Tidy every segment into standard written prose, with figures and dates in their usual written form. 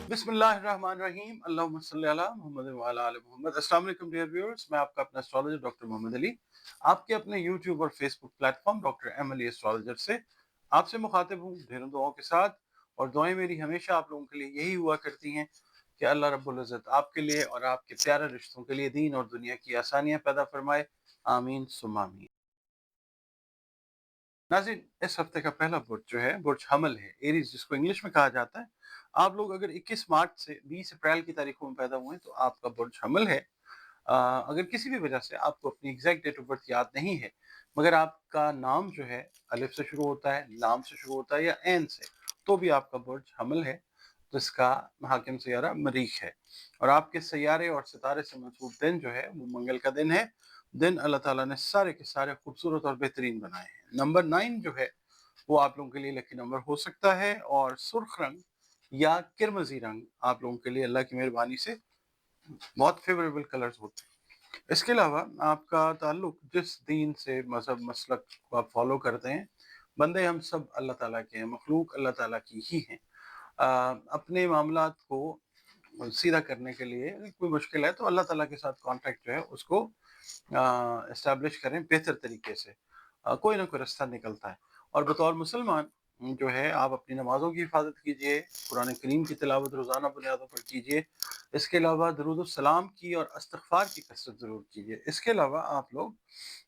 बिस्मिल्लाहिर्रहमानिर्रहीम अल्लाहुम्मा सल्ली अला मुहम्मद व अला आलि मुहम्मद। अस्सलाम वालेकुम डियर व्यूअर्स, मैं आपका अपना एस्ट्रोलॉजर डॉक्टर मोहम्मद अली आपके अपने यूट्यूब और Facebook platform doctor M Ali astrologer से आपसे मुखातिब हूँ ढेरों दुआओं के साथ। और दुआएं मेरी हमेशा आप लोगों के लिए यही हुआ करती हैं कि अल्लाह रब्बुल इज़्ज़त आपके लिए और आपके प्यारे रिश्तों के लिए दीन और दुनिया की आसानियाँ पैदा फरमाए। आमीन सुम्मा आमीन। नाज़रीन, इस हफ्ते का पहला बुर्ज जो है बुर्ज हमल है, एरीज जिसको इंग्लिश में कहा जाता है। आप लोग अगर 21 मार्च से 20 अप्रैल की तारीखों में पैदा हुए हैं तो आपका बुर्ज हमल है। अगर किसी भी वजह से आपको अपनी एग्जैक्ट डेट ऑफ बर्थ याद नहीं है, मगर आपका नाम जो है अलिफ से शुरू होता है, लाम से शुरू होता है या एन से, तो भी आपका बुर्ज हमल है, जिसका हाकिम सैयारा मरीख है। और आपके सैयारे और सितारे से मंसूब दिन जो है वो मंगल का दिन है। दिन अल्लाह ताला ने सारे के सारे खूबसूरत और बेहतरीन बनाए हैं। नंबर 9 जो है वो आप लोगों के लिए लकी नंबर हो सकता है, और सुर्ख रंग या किरमजी रंग आप लोगों के लिए अल्लाह की मेहरबानी से बहुत फेवरेबल कलर्स होते हैं। इसके अलावा आपका ताल्लुक जिस दीन से, मजहब, मसलक को आप फॉलो करते हैं, बंदे हम सब अल्लाह ताला के हैं, मखलूक अल्लाह ताला की ही हैं। अपने मामलात को सीधा करने के लिए कोई मुश्किल है तो अल्लाह ताला के साथ कांटेक्ट जो है उसको इस्टेब्लिश करें बेहतर तरीके से। कोई ना कोई रास्ता निकलता है। और बतौर मुसलमान जो है आप अपनी नमाज़ों की हिफाजत कीजिए, कुरान करीम की तिलावत रोज़ाना बुनियादों पर कीजिए। इसके अलावा दरूद सलाम की और इस्तिग़फ़ार की कसरत ज़रूर कीजिए। इसके अलावा आप लोग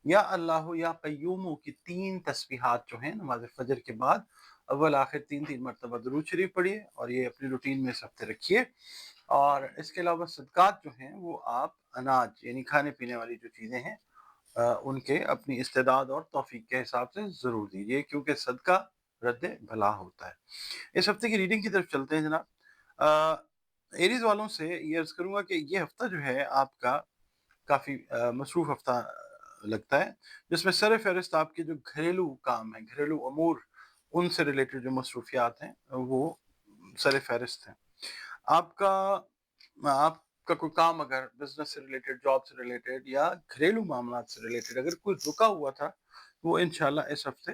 या अल्लाह या क़य्यूम की 3 तस्बीहात जो हैं नमाज़ फ़जर के बाद अव्वल आखिर 3-3 मरतबा दरूद शरीफ पढ़िए और ये अपनी रूटीन में इस हफ्ते रखिए। और इसके अलावा सदक़ात जो हैं वो आप अनाज यानी खाने-पीने वाली जो चीज़ें हैं उनके अपनी इस्तेदाद और तौफीक के हिसाब से ज़रूर दीजिए, क्योंकि सदका रद्द भला होता है। इस हफ्ते की रीडिंग की तरफ चलते हैं जनाब। एरीज़ वालों से ये अर्ज़ करूँगा कि ये हफ्ता जो है आपका काफ़ी मसरूफ़ हफ्ता लगता है, जिसमें सर-ए-फ़हरिस्त आपके जो घरेलू काम हैं, घरेलू अमूर, उनसे रिलेटेड जो मसरूफ़ियात हैं, वो सर-ए-फ़हरिस्त हैं। आपका आपका कोई काम अगर बिज़नेस से रिलेटेड, जॉब से रिलेटेड या घरेलू मामलात से रिलेटेड अगर कोई रुका हुआ था, वो इंशाल्लाह इस हफ्ते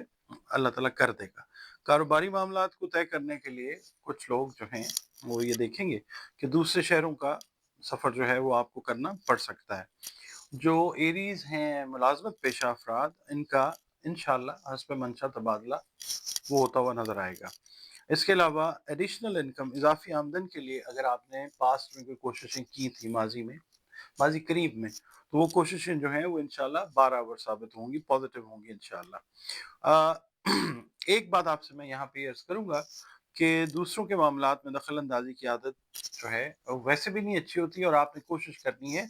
अल्लाह ताला कर देगा। कारोबारी मामलात को तय करने के लिए कुछ लोग जो हैं, वो ये देखेंगे कि दूसरे शहरों का सफ़र जो है वो आपको करना पड़ सकता है। जो एरीज़ हैं, मुलाज़मत पेशा अफ़राद, इनका इंशाल्लाह हस्ब मंशा तबादला वो होता हुआ नज़र आएगा। इसके अलावा एडिशनल इनकम, इज़ाफ़ी आमदन के लिए अगर आपने पास्ट में कोई कोशिशें की थी माज़ी में, माज़ी करीब में, तो वो कोशिशें जो हैं वो इंशाल्लाह बाराबर साबित होंगी, पॉज़िटिव होंगी इंशाल्लाह। एक बात आपसे मैं यहाँ पे अर्ज़ करूँगा कि दूसरों के मामलात में दखल अंदाज़ी की आदत जो है वैसे भी नहीं अच्छी होती, और आपने कोशिश करनी है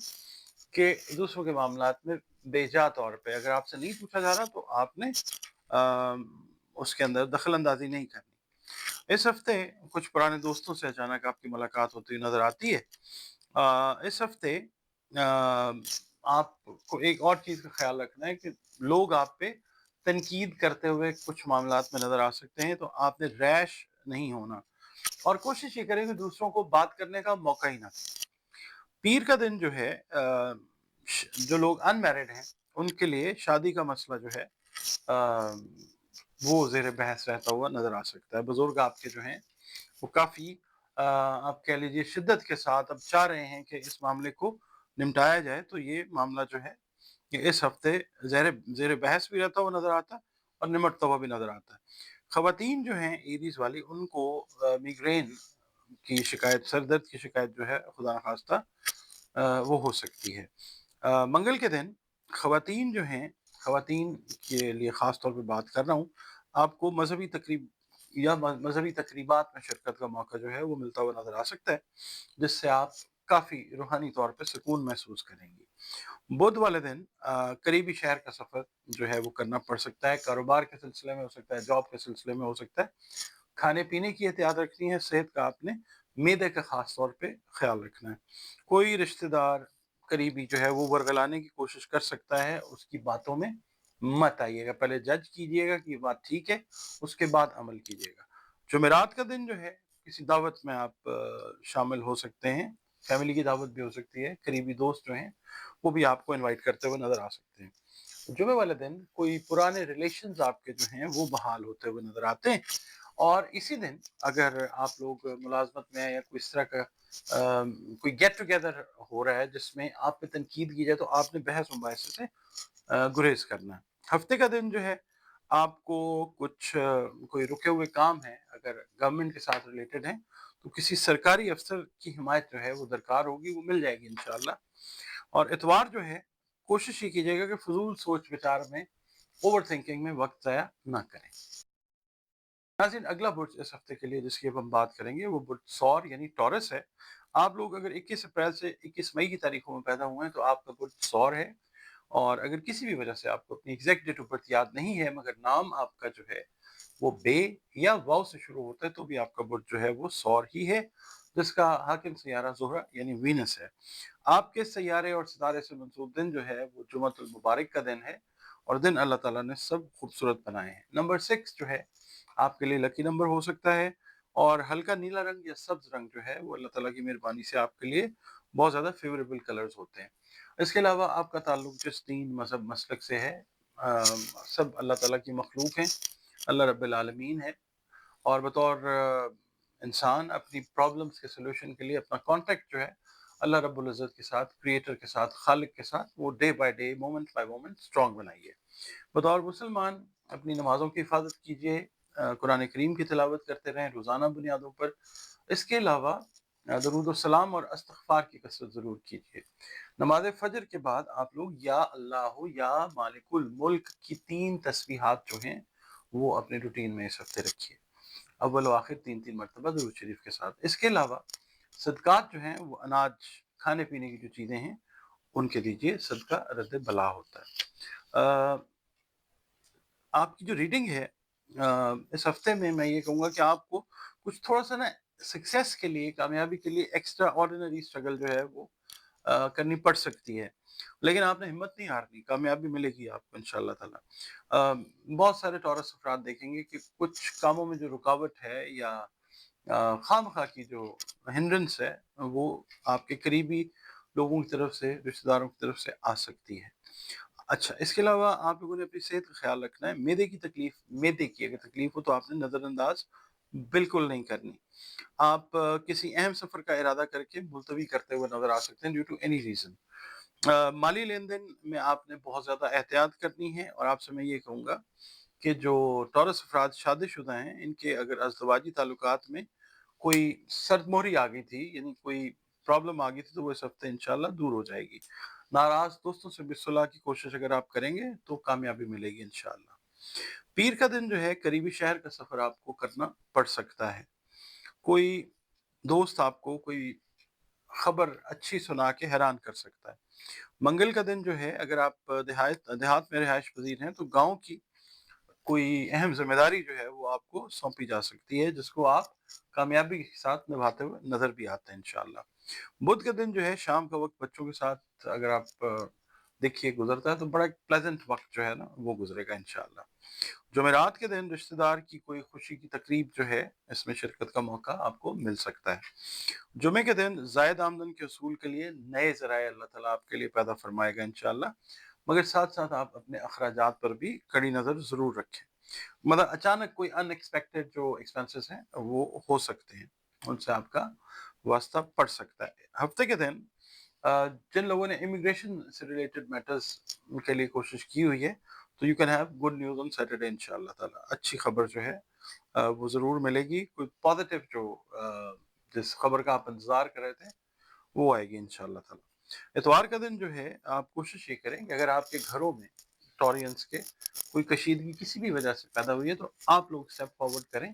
कि दूसरों के मामलात में बेजा तौर पे अगर आपसे नहीं पूछा जा रहा तो आपने उसके अंदर दखल अंदाज़ी नहीं करनी। इस हफ्ते कुछ पुराने दोस्तों से अचानक आपकी मुलाकात होती हुई नज़र आती है। इस हफ्ते आपको एक और चीज़ का ख़्याल रखना है कि लोग आप पे तनकीद करते हुए कुछ मामलात में नज़र आ सकते हैं, तो आपने रैश नहीं होना और कोशिश ये करें कि दूसरों को बात करने का मौका ही ना दें। पीर का दिन जो है जो लोग अनमैरिड हैं उनके लिए शादी का मसला जो है वो ज़ेर बहस रहता हुआ नज़र आ सकता है। बुज़ुर्ग आपके जो हैं वो काफ़ी आप कह लीजिए शिद्दत के साथ अब चाह रहे हैं कि इस मामले को निपटाया जाए, तो ये मामला जो है ये इस हफ्ते ज़ेर बहस भी रहता हुआ नज़र आता है और निमटता हुआ भी नज़र आता है। ख़वातीन जो हैं एरीज़ वाली, उनको मिग्रेन की शिकायत, सर दर्द की शिकायत जो है खुदा न खास्ता वो हो सकती है। मंगल के दिन ख़वातीन जो हैं, ख़वातीन के लिए ख़ास तौर पे बात कर रहा हूँ, आपको मज़हबी तक़रीब या मज़हबी तक़रीबात में शिरकत का मौका जो है वो मिलता हुआ नज़र आ सकता है, जिससे आप काफ़ी रूहानी तौर पे सुकून महसूस करेंगी। बुध वाले दिन करीबी शहर का सफ़र जो है वो करना पड़ सकता है, कारोबार के सिलसिले में हो सकता है, जॉब के सिलसिले में हो सकता है। खाने-पीने की एहतियात रखनी है, सेहत का आपने मैदे का ख़ास तौर पे ख़्याल रखना है। कोई रिश्तेदार करीबी जो है वो वर्गलाने की कोशिश कर सकता है, उसकी बातों में मत आइएगा, पहले जज कीजिएगा कि ये बात ठीक है, उसके बाद अमल कीजिएगा। जुमेरात का दिन जो है किसी दावत में आप शामिल हो सकते हैं, फैमिली की दावत भी हो सकती है, करीबी दोस्त जो हैं वो भी आपको इनवाइट करते हुए नज़र आ सकते हैं। जुमे वाले दिन कोई पुराने रिलेशंस आपके जो हैं वो बहाल होते हुए नज़र आते हैं, اور اسی دن اگر آپ لوگ ملازمت میں ہیں یا کوئی اس طرح کا کوئی گیٹ ٹوگیدر ہو رہا ہے جس میں آپ پہ تنقید کی جائے تو آپ نے بحث مباحثے سے گریز کرنا ہے۔ ہفتے کا دن جو ہے آپ کو کچھ کوئی رکے ہوئے کام ہے اگر گورنمنٹ کے ساتھ ریلیٹڈ ہیں تو کسی سرکاری افسر کی حمایت جو ہے وہ درکار ہوگی، وہ مل جائے گی انشاءاللہ۔ اور اتوار جو ہے کوشش یہ کیجیے گا کہ فضول سوچ بچار میں اوور تھنکنگ میں وقت ضائع نہ کریں۔ ناظرین اگلا برج اس ہفتے کے لیے جس کی اب ہم بات کریں گے وہ برج سور یعنی ٹورس ہے۔ آپ لوگ اگر 21 اپریل سے 21 مئی کی تاریخوں میں پیدا ہوئے ہیں تو آپ کا برج سور ہے، اور اگر کسی بھی وجہ سے آپ کو اپنی ایگزیکٹ ڈیٹ آف برتھ یاد نہیں ہے مگر نام آپ کا جو ہے وہ بے یا واو سے شروع ہوتا ہے تو بھی آپ کا برج جو ہے وہ سور ہی ہے، جس کا حاکم سیارہ زہرہ یعنی وینس ہے۔ آپ کے سیارے اور ستارے سے منسوب دن جو ہے وہ جمعۃ المبارک کا دن ہے، اور دن اللہ تعالیٰ نے سب خوبصورت بنائے ہیں۔ نمبر 6 جو ہے آپ کے لیے لکی نمبر ہو سکتا ہے، اور ہلکا نیلا رنگ یا سبز رنگ جو ہے وہ اللہ تعالیٰ کی مہربانی سے آپ کے لیے بہت زیادہ فیوریبل کلرز ہوتے ہیں۔ اس کے علاوہ آپ کا تعلق جس دین مذہب مسلک سے ہے سب اللہ تعالیٰ کی مخلوق ہیں، اللہ رب العالمین ہے، اور بطور انسان اپنی پرابلمز کے سلوشن کے لیے اپنا کانٹیکٹ جو ہے اللہ رب العزت کے ساتھ، کریٹر کے ساتھ، خالق کے ساتھ، وہ day by day moment by moment strong بنائیے۔ بطور مسلمان اپنی نمازوں کی حفاظت کیجیے، قرآن کریم کی تلاوت کرتے رہیں روزانہ بنیادوں پر۔ اس کے علاوہ درود السلام اور استغفار کی کثرت ضرور کیجیے۔ نماز فجر کے بعد آپ لوگ یا اللہ یا مالک الملک کی 3 تسبیحات جو ہیں وہ اپنے روٹین میں اس ہفتے رکھیے، اول و آخر 3 مرتبہ درود شریف کے ساتھ۔ اس کے علاوہ صدقات جو ہیں وہ اناج، کھانے پینے کی جو چیزیں ہیں ان کے دیجیے، صدقہ رد بلا ہوتا ہے۔ آپ کی جو ریڈنگ ہے اس ہفتے میں یہ کہوں گا کہ آپ کو کچھ تھوڑا سا نا سکسیس کے لیے، کامیابی کے لیے ایکسٹرا آرڈینری اسٹرگل جو ہے وہ کرنی پڑ سکتی ہے، لیکن آپ نے ہمت نہیں ہارنی، کامیابی ملے گی آپ کو انشاءاللہ تعالی۔ بہت سارے ٹورس افراد دیکھیں گے کہ کچھ کاموں میں جو رکاوٹ ہے یا خواہ مخواہ کی جو ہنڈرنس ہے وہ آپ کے قریبی لوگوں کی طرف سے، رشتہ داروں کی طرف سے آ سکتی ہے۔ اچھا، اس کے علاوہ آپ لوگوں نے اپنی صحت کا خیال رکھنا ہے۔ معدے کی اگر تکلیف ہو تو آپ نے نظر انداز بالکل نہیں کرنی۔ آپ کسی اہم سفر کا ارادہ کر کے ملتوی کرتے ہوئے نظر آ سکتے ہیں ڈیو ٹو اینی ریزن۔ مالی لین دین میں آپ نے بہت زیادہ احتیاط کرنی ہے، اور آپ سے میں یہ کہوں گا کہ جو ٹورس افراد شادی شدہ ہیں ان کے اگر ازدواجی تعلقات میں کوئی سرد مہری آ گئی تھی، یعنی کوئی پرابلم آ گئی تھی، تو وہ اس ہفتے انشاءاللہ دور ہو جائے گی۔ ناراض دوستوں سے بھی صلح کی کوشش اگر آپ کریں گے تو کامیابی ملے گی انشاءاللہ۔ پیر کا دن جو ہے قریبی شہر کا سفر آپ کو کرنا پڑ سکتا ہے، کوئی دوست آپ کو کوئی خبر اچھی سنا کے حیران کر سکتا ہے۔ منگل کا دن جو ہے اگر آپ دیہات میں رہائش پذیر ہیں تو گاؤں کی کوئی اہم ذمہ داری جو ہے وہ آپ کو سونپی جا سکتی ہے، جس کو آپ کامیابی کے ساتھ نبھاتے ہوئے نظر بھی آتے ہیں انشاءاللہ۔ بدھ کا دن جو ہے شام کا وقت بچوں کے ساتھ اگر آپ دیکھیے گزرتا ہے تو بڑا ایک پلیزنٹ وقت جو ہے نا وہ گزرے گا انشاءاللہ۔ جمعرات کے دن رشتہ دار کی کوئی خوشی کی تقریب جو ہے اس میں شرکت کا موقع آپ کو مل سکتا ہے۔ جمعے کے دن زائد آمدن کے حصول کے لیے نئے ذرائع اللہ تعالیٰ آپ کے لیے پیدا فرمائے گا انشاءاللہ، مگر ساتھ ساتھ آپ اپنے اخراجات پر بھی کڑی نظر ضرور رکھیں۔ مطلب اچانک کوئی ان ایکسپیکٹڈ جو ایکسپینسز ہیں وہ ہو سکتے ہیں، ان سے آپ کا واسطہ پڑ سکتا ہے۔ ہفتے کے دن جن لوگوں نے امیگریشن سے ریلیٹڈ میٹرز کے لیے کوشش کی ہوئی ہے تو you can have good news on Saturday انشاءاللہ تعالیٰ، اچھی خبر جو ہے وہ ضرور ملے گی، کوئی پازیٹیو جو جس خبر کا آپ انتظار کر رہے تھے وہ آئے گی انشاءاللہ تعالیٰ۔ اتوار کا دن جو ہے آپ کوشش یہ کریں کہ اگر آپ کے گھروں میں ٹورینس کے کوئی کشیدگی کسی بھی وجہ سے پیدا ہوئی ہے تو آپ لوگ اسٹیپ فارورڈ کریں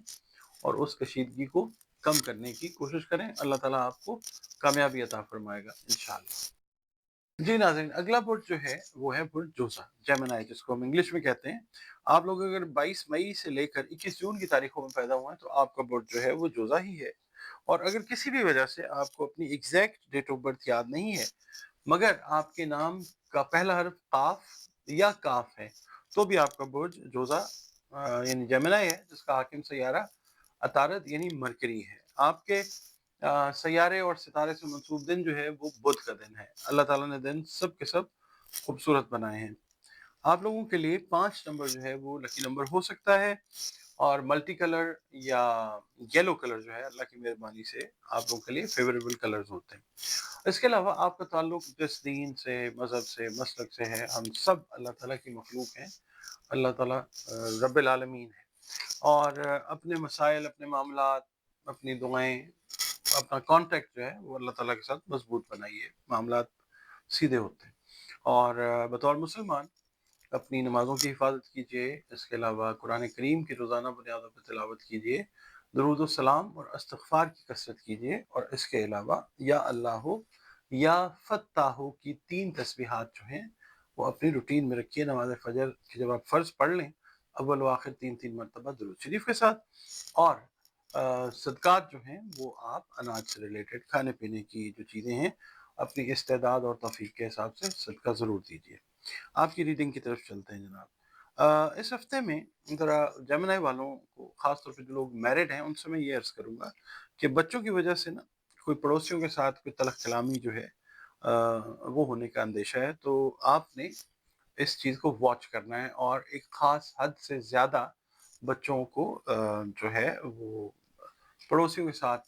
اور اس کشیدگی کو کم کرنے کی کوشش کریں، اللہ تعالیٰ آپ کو کامیابی عطا فرمائے گا انشاءاللہ۔ جی ناظرین اگلا برج جو ہے وہ ہے برج جوزا، جیمنائی جس کو ہم انگلش میں کہتے ہیں۔ آپ لوگ اگر 22 مئی سے لے کر 21 جون کی تاریخوں میں پیدا ہوئے ہیں تو آپ کا برج جو ہے وہ جوزا ہی ہے، اور اگر کسی بھی وجہ سے آپ کو اپنی ایگزیکٹ ڈیٹ آف برتھ یاد نہیں ہے مگر آپ کے نام کا پہلا حرف قاف یا کاف ہے تو بھی آپ کا برج جوزا یعنی جیمنائی ہے، جس کا حاکم سیارہ عطارد یعنی مرکری ہے۔ آپ کے سیارے اور ستارے سے منسوب دن جو ہے وہ بدھ کا دن ہے، اللہ تعالیٰ نے دن سب کے سب خوبصورت بنائے ہیں۔ آپ لوگوں کے لیے 5 نمبر جو ہے وہ لکی نمبر ہو سکتا ہے، اور ملٹی کلر یا یلو کلر جو ہے اللہ کی مہربانی سے آپ لوگوں کے لیے فیوریبل کلرز ہوتے ہیں۔ اس کے علاوہ آپ کا تعلق جس دین سے، مذہب سے، مسلک سے ہے، ہم سب اللہ تعالیٰ کی مخلوق ہیں، اللہ تعالیٰ رب العالمین ہے، اور اپنے مسائل، اپنے معاملات، اپنی دعائیں، اپنا کانٹیکٹ جو ہے وہ اللہ تعالیٰ کے ساتھ مضبوط بنائیے، معاملات سیدھے ہوتے ہیں۔ اور بطور مسلمان اپنی نمازوں کی حفاظت کیجیے، اس کے علاوہ قرآن کریم کی روزانہ بنیادوں پر تلاوت کیجیے، درود السلام اور استغفار کی کثرت کیجیے، اور اس کے علاوہ یا اللہ یا فتاح کی 3 تسبیحات جو ہیں وہ اپنی روٹین میں رکھیے۔ نماز فجر کی جب آپ فرض پڑھ لیں اول و آخر 3 مرتبہ درود شریف کے ساتھ، اور صدقات جو ہیں وہ آپ اناج سے ریلیٹڈ کھانے پینے کی جو چیزیں ہیں اپنی استعداد اور توفیق کے حساب سے صدقہ ضرور دیجیے۔ آپ کی ریڈنگ کی طرف چلتے ہیں جناب۔ اس ہفتے میں ذرا جیمنائی والوں کو، خاص طور پہ جو لوگ میرڈ ہیں، ان سے میں یہ عرض کروں گا کہ بچوں کی وجہ سے نا کوئی پڑوسیوں کے ساتھ کوئی تلخ کلامی جو ہے وہ ہونے کا اندیشہ ہے، تو آپ نے اس چیز کو واچ کرنا ہے، اور ایک خاص حد سے زیادہ بچوں کو جو ہے وہ پڑوسیوں کے ساتھ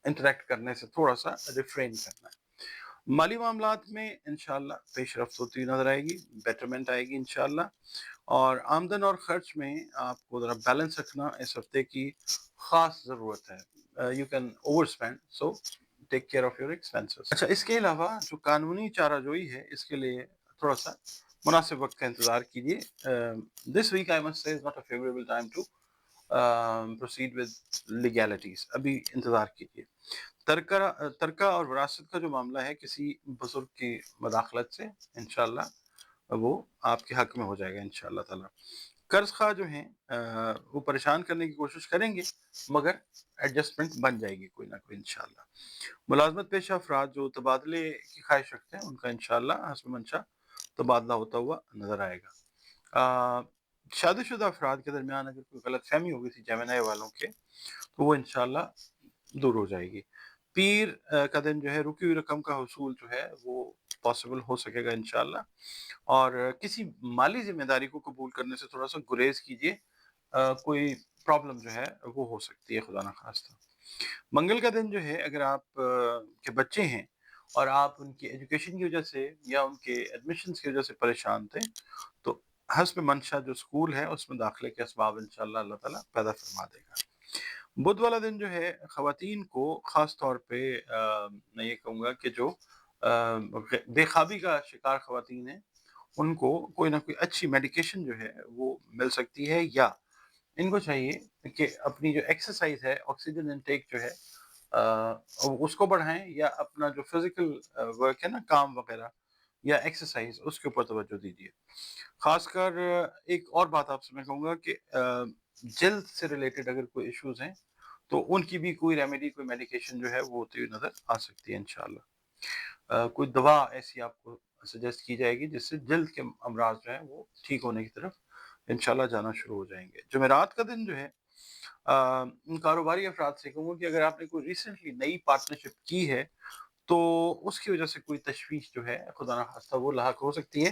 انٹریکٹ کرنے سے تھوڑا سا ریفرین کرنا ہے۔ مالی معاملات میں انشاءاللہ پیش رفت ہوتی نظر آئے گی، بیٹرمنٹ آئے گی انشاءاللہ، اور آمدن اور خرچ میں آپ کو ذرا بیلنس رکھنا اس ہفتے کی خاص ضرورت ہے۔ You can over spend, so take care of your expenses. اچھا، اس کے علاوہ جو قانونی چارہ جوئی ہے اس کے لیے تھوڑا سا مناسب وقت کا انتظار کیجیے۔ This week I must say is not a favourable time to proceed with legalities, ابھی انتظار کیجیے۔ ترکہ اور وراثت کا جو معاملہ ہے کسی بزرگ کی مداخلت سے انشاءاللہ وہ آپ کے حق میں ہو جائے گا انشاءاللہ تعالی۔ قرض خواہ جو ہیں وہ پریشان کرنے کی کوشش کریں گے، مگر ایڈجسٹمنٹ بن جائے گی کوئی نہ کوئی انشاءاللہ۔ ملازمت پیشہ افراد جو تبادلے کی خواہش رکھتے ہیں ان کا انشاءاللہ حسب منشا تبادلہ ہوتا ہوا نظر آئے گا۔ شادی شدہ افراد کے درمیان اگر کوئی غلط فہمی ہو گئی تھی جیمنائی والوں کے، تو وہ انشاءاللہ دور ہو جائے گی۔ پیر کا دن جو ہے رکی ہوئی رقم کا حصول جو ہے وہ پاسبل ہو سکے گا انشاءاللہ، اور کسی مالی ذمہ داری کو قبول کرنے سے تھوڑا سا گریز کیجیے، کوئی پرابلم جو ہے وہ ہو سکتی ہے خدا نخواستہ۔ منگل کا دن جو ہے اگر آپ کے بچے ہیں اور آپ ان کی ایجوکیشن کی وجہ سے یا ان کے ایڈمیشنز کی وجہ سے پریشان تھے، تو حسب منشا جو اسکول ہے اس میں داخلے کے اسباب انشاءاللہ اللہ تعالیٰ پیدا فرما دے گا۔ بدھ والا دن جو ہے خواتین کو خاص طور پہ میں یہ کہوں گا کہ جو بے خوابی کا شکار خواتین ہیں ان کو کوئی نہ کوئی اچھی میڈیکیشن جو ہے وہ مل سکتی ہے، یا ان کو چاہیے کہ اپنی جو ایکسرسائز ہے، آکسیجن انٹیک جو ہے اس کو بڑھائیں، یا اپنا جو فزیکل ورک ہے نا، کام وغیرہ یا ایکسرسائز، اس کے اوپر توجہ دیجیے۔ خاص کر ایک اور بات آپ سے میں کہوں گا کہ جلد سے ریلیٹڈ اگر کوئی ایشوز ہیں تو ان کی بھی کوئی ریمیڈی، کوئی میڈیکیشن جو ہے وہ ہوتی ہوئی نظر آ سکتی ہے انشاءاللہ۔ کوئی دوا ایسی آپ کو سجیسٹ کی جائے گی جس سے جلد کے امراض جو ہیں وہ ٹھیک ہونے کی طرف انشاءاللہ جانا شروع ہو جائیں گے۔ جمعرات کا دن جو ہے کاروباری افراد سے کہوں گا کہ اگر آپ نے کوئی ریسنٹلی نئی پارٹنرشپ کی ہے تو اس کی وجہ سے کوئی تشویش جو ہے خدا نخواستہ وہ لاحق ہو سکتی ہے۔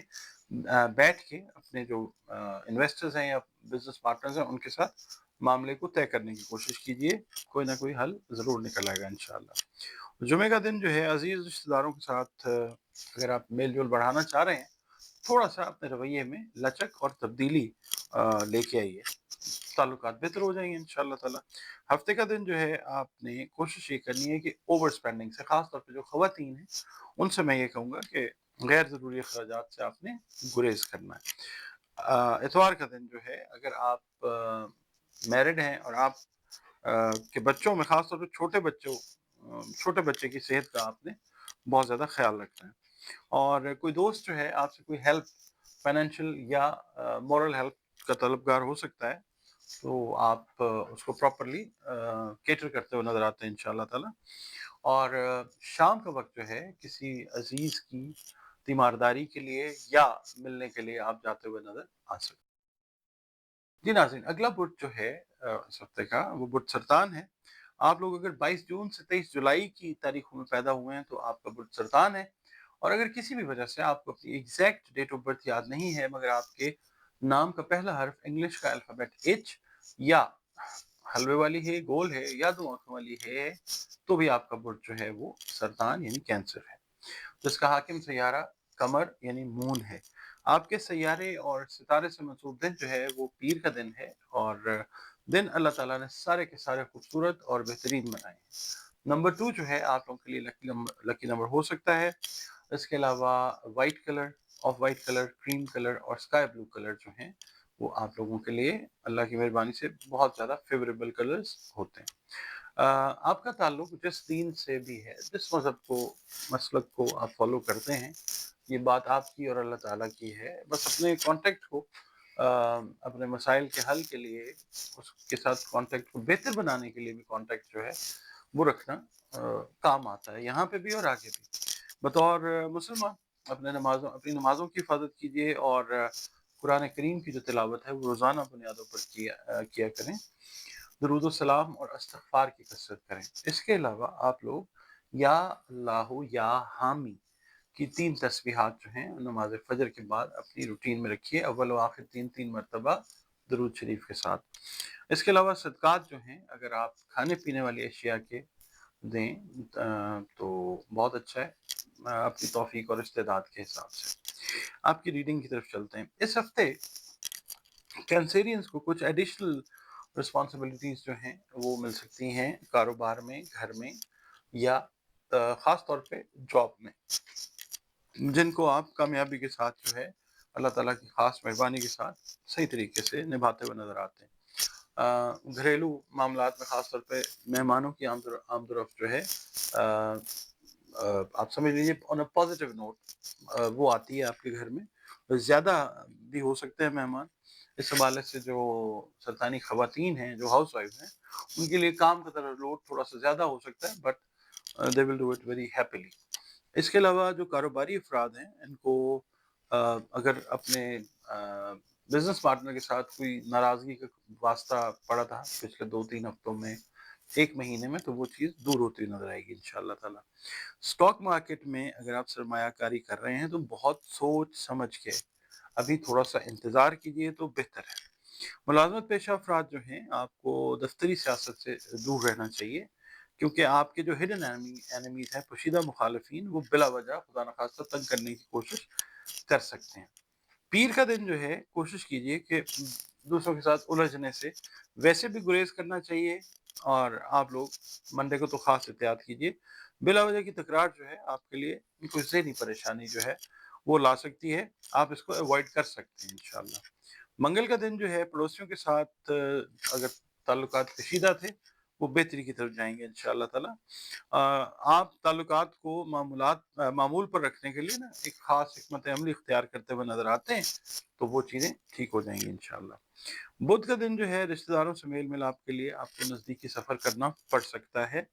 بیٹھ کے اپنے جو انویسٹرز ہیں یا بزنس پارٹنرز ہیں ان کے ساتھ معاملے کو طے کرنے کی کوشش کیجیے، کوئی نہ کوئی حل ضرور نکل آئے گا انشاءاللہ۔ جمعہ کا دن جو ہے عزیز رشتہ داروں کے ساتھ اگر آپ میل جول بڑھانا چاہ رہے ہیں، تھوڑا سا اپنے رویے میں لچک اور تبدیلی لے کے آئیے، تعلقات بہتر ہو جائیں گے انشاءاللہ تعالی۔ ہفتے کا دن جو ہے آپ نے کوشش یہ کرنی ہے کہ اوور اسپینڈنگ سے، خاص طور پہ جو خواتین ہیں ان سے میں یہ کہوں گا کہ غیر ضروری اخراجات سے آپ نے گریز کرنا ہے۔ اتوار کا دن جو ہے اگر آپ میرڈ ہیں اور آپ کے بچوں میں، خاص طور پہ چھوٹے بچے کی صحت کا آپ نے بہت زیادہ خیال رکھنا ہے، اور کوئی دوست جو ہے آپ سے کوئی ہیلپ، فائنینشیل یا مورل ہیلپ کا طلبگار ہو سکتا ہے، تو آپ اس کو پراپرلی کیٹر کرتے ہوئے نظر آتے ہیں انشاءاللہ تعالی۔ اور شام کا وقت جو ہے کسی عزیز کی تیمارداری کے لیے یا ملنے کے لیے آپ جاتے ہوئے نظر آ سکتے ہیں۔ جی ناظرین، اگلا برج جو ہے اس ہفتے کا وہ برج سرطان ہے۔ آپ لوگ اگر 22 جون سے 23 جولائی کی تاریخوں میں پیدا ہوئے ہیں تو آپ کا برج سرطان ہے، اور اگر کسی بھی وجہ سے آپ کو اپنی ایگزیکٹ ڈیٹ آف برتھ یاد نہیں ہے، مگر آپ کے نام کا پہلا حرف انگلش کا الفابیٹ ایچ या हलवे वाली है, गोल है या दो आंखों वाली है, तो भी आपका बुर्ज जो है वो सरतान यानी कैंसर है। जिसका हाकिम सैयारा कमर यानी मून है। आपके सैयारे और सितारे से मंसूब दिन जो है वो पीर का दिन है, और दिन अल्लाह ताला ने सारे के सारे खूबसूरत और बेहतरीन बनाए हैं। नंबर 2 जो है आप लोगों के लिए लकी नंबर हो सकता है। इसके अलावा white colour, of white colour, cream colour और स्काई ब्लू कलर जो हैं वो आप लोगों के लिए अल्लाह की मेहरबानी से बहुत ज़्यादा फेवरेबल कलर्स होते हैं। आपका ताल्लुक जिस दीन से भी है, जिस मज़हब को, मसलक को आप फॉलो करते हैं, ये बात आपकी और अल्लाह ताला की है। बस अपने कॉन्टेक्ट को अपने मसाइल के हल के लिए, उसके साथ कॉन्टेक्ट को बेहतर बनाने के लिए भी कॉन्टेक्ट जो है वो रखना काम आता है, यहाँ पे भी और आगे भी। बतौर मुसलमान अपनी नमाज़ों की हिफाज़त कीजिए, और कुरान करीम की जो तिलावत है वो रोज़ाना बुनियादों पर किया करें। दुरूद सलाम और इस्तिग़फ़ार की कसरत करें। इसके अलावा आप लोग या अल्लाहु या हामी की 3 तस्बीहात जो हैं नमाज़ फ़जर के बाद अपनी रूटीन में रखिए, अव्वल व आखिर 3-3 मरतबा दुरूद शरीफ के साथ। इसके अलावा सदक़ात जो हैं अगर आप खाने-पीने वाली अशिया के दें तो बहुत अच्छा है, अपनी तौफ़ीक और इस्तेदाद के हिसाब से। आपकी रीडिंग की तरफ चलते हैं। इस हफ़्ते कैंसेरियंस को कुछ एडिशनल रिस्पॉन्सिबिलिटीज़ जो हैं वो मिल सकती हैं कारोबार में, घर में या ख़ास तौर पे जॉब में, जिनको आप कामयाबी के साथ जो है अल्लाह ताला की ख़ास मेहरबानी के साथ सही तरीके से निभाते हुए नज़र आते हैं। घरेलू मामलात में ख़ास तौर पे मेहमानों की आमद-ओ-रफ़्त जो है आप समझ लीजिए ऑन अ पॉज़िटिव नोट वो आती है आपके घर में। ज़्यादा भी हो सकते हैं मेहमान, इस हवाले से जो सरतानी ख़वातीन हैं, जो हाउसवाइफ़ हैं, उनके लिए काम का लोड थोड़ा-सा ज़्यादा हो सकता है, but they will do it very happily. इसके अलावा जो कारोबारी अफ़राद हैं, इनको अगर अपने बिज़नेस पार्टनर के साथ कोई नाराज़गी का वास्ता पड़ा था पिछले 2-3 हफ्तों में, 1 महीने में, तो वो चीज़ दूर होती नज़र आएगी इंशाअल्लाह ताला। स्टॉक मार्केट में अगर आप सरमायाकारी कर रहे हैं, तो बहुत सोच-समझ के अभी थोड़ा-सा इंतज़ार कीजिए तो बेहतर है। मुलाज़मत पेशा अफ़राद जो हैं, आपको दफ़्तरी सियासत से दूर रहना चाहिए, क्योंकि आपके जो हिडन एनिमीज़ हैं, पोशीदा मुखालिफिन, वो बिला वजह खुदा न ख़ास्ता तंग करने की कोशिश कर सकते हैं। पीर का दिन जो है कोशिश कीजिए कि दूसरों के साथ उलझने से वैसे भी गुरेज करना चाहिए, और आप लोग मंडे को तो ख़ास एहतियात कीजिए। बिला वजह की तकरार जो है आपके लिए कोई ज़हनी परेशानी जो है वो ला सकती है, आप इसको अवॉइड कर सकते हैं इंशाअल्लाह। मंगल का दिन जो है पड़ोसियों के साथ अगर ताल्लुकात कशीदा थे, वो बेहतरी की तरफ जाएँगे इंशाअल्लाह ताला। आप ताल्लुकात को मामूल पर रखने के लिए ना एक ख़ास हिकमत अमली इख्तियार करते हुए नज़र आते हैं, तो वो चीज़ें ठीक हो जाएँगी इंशाअल्लाह। बुध का दिन जो है रिश्तेदारों से मेल-मिलाप के लिए आपको नज़दीकी सफ़र करना पड़ सकता है।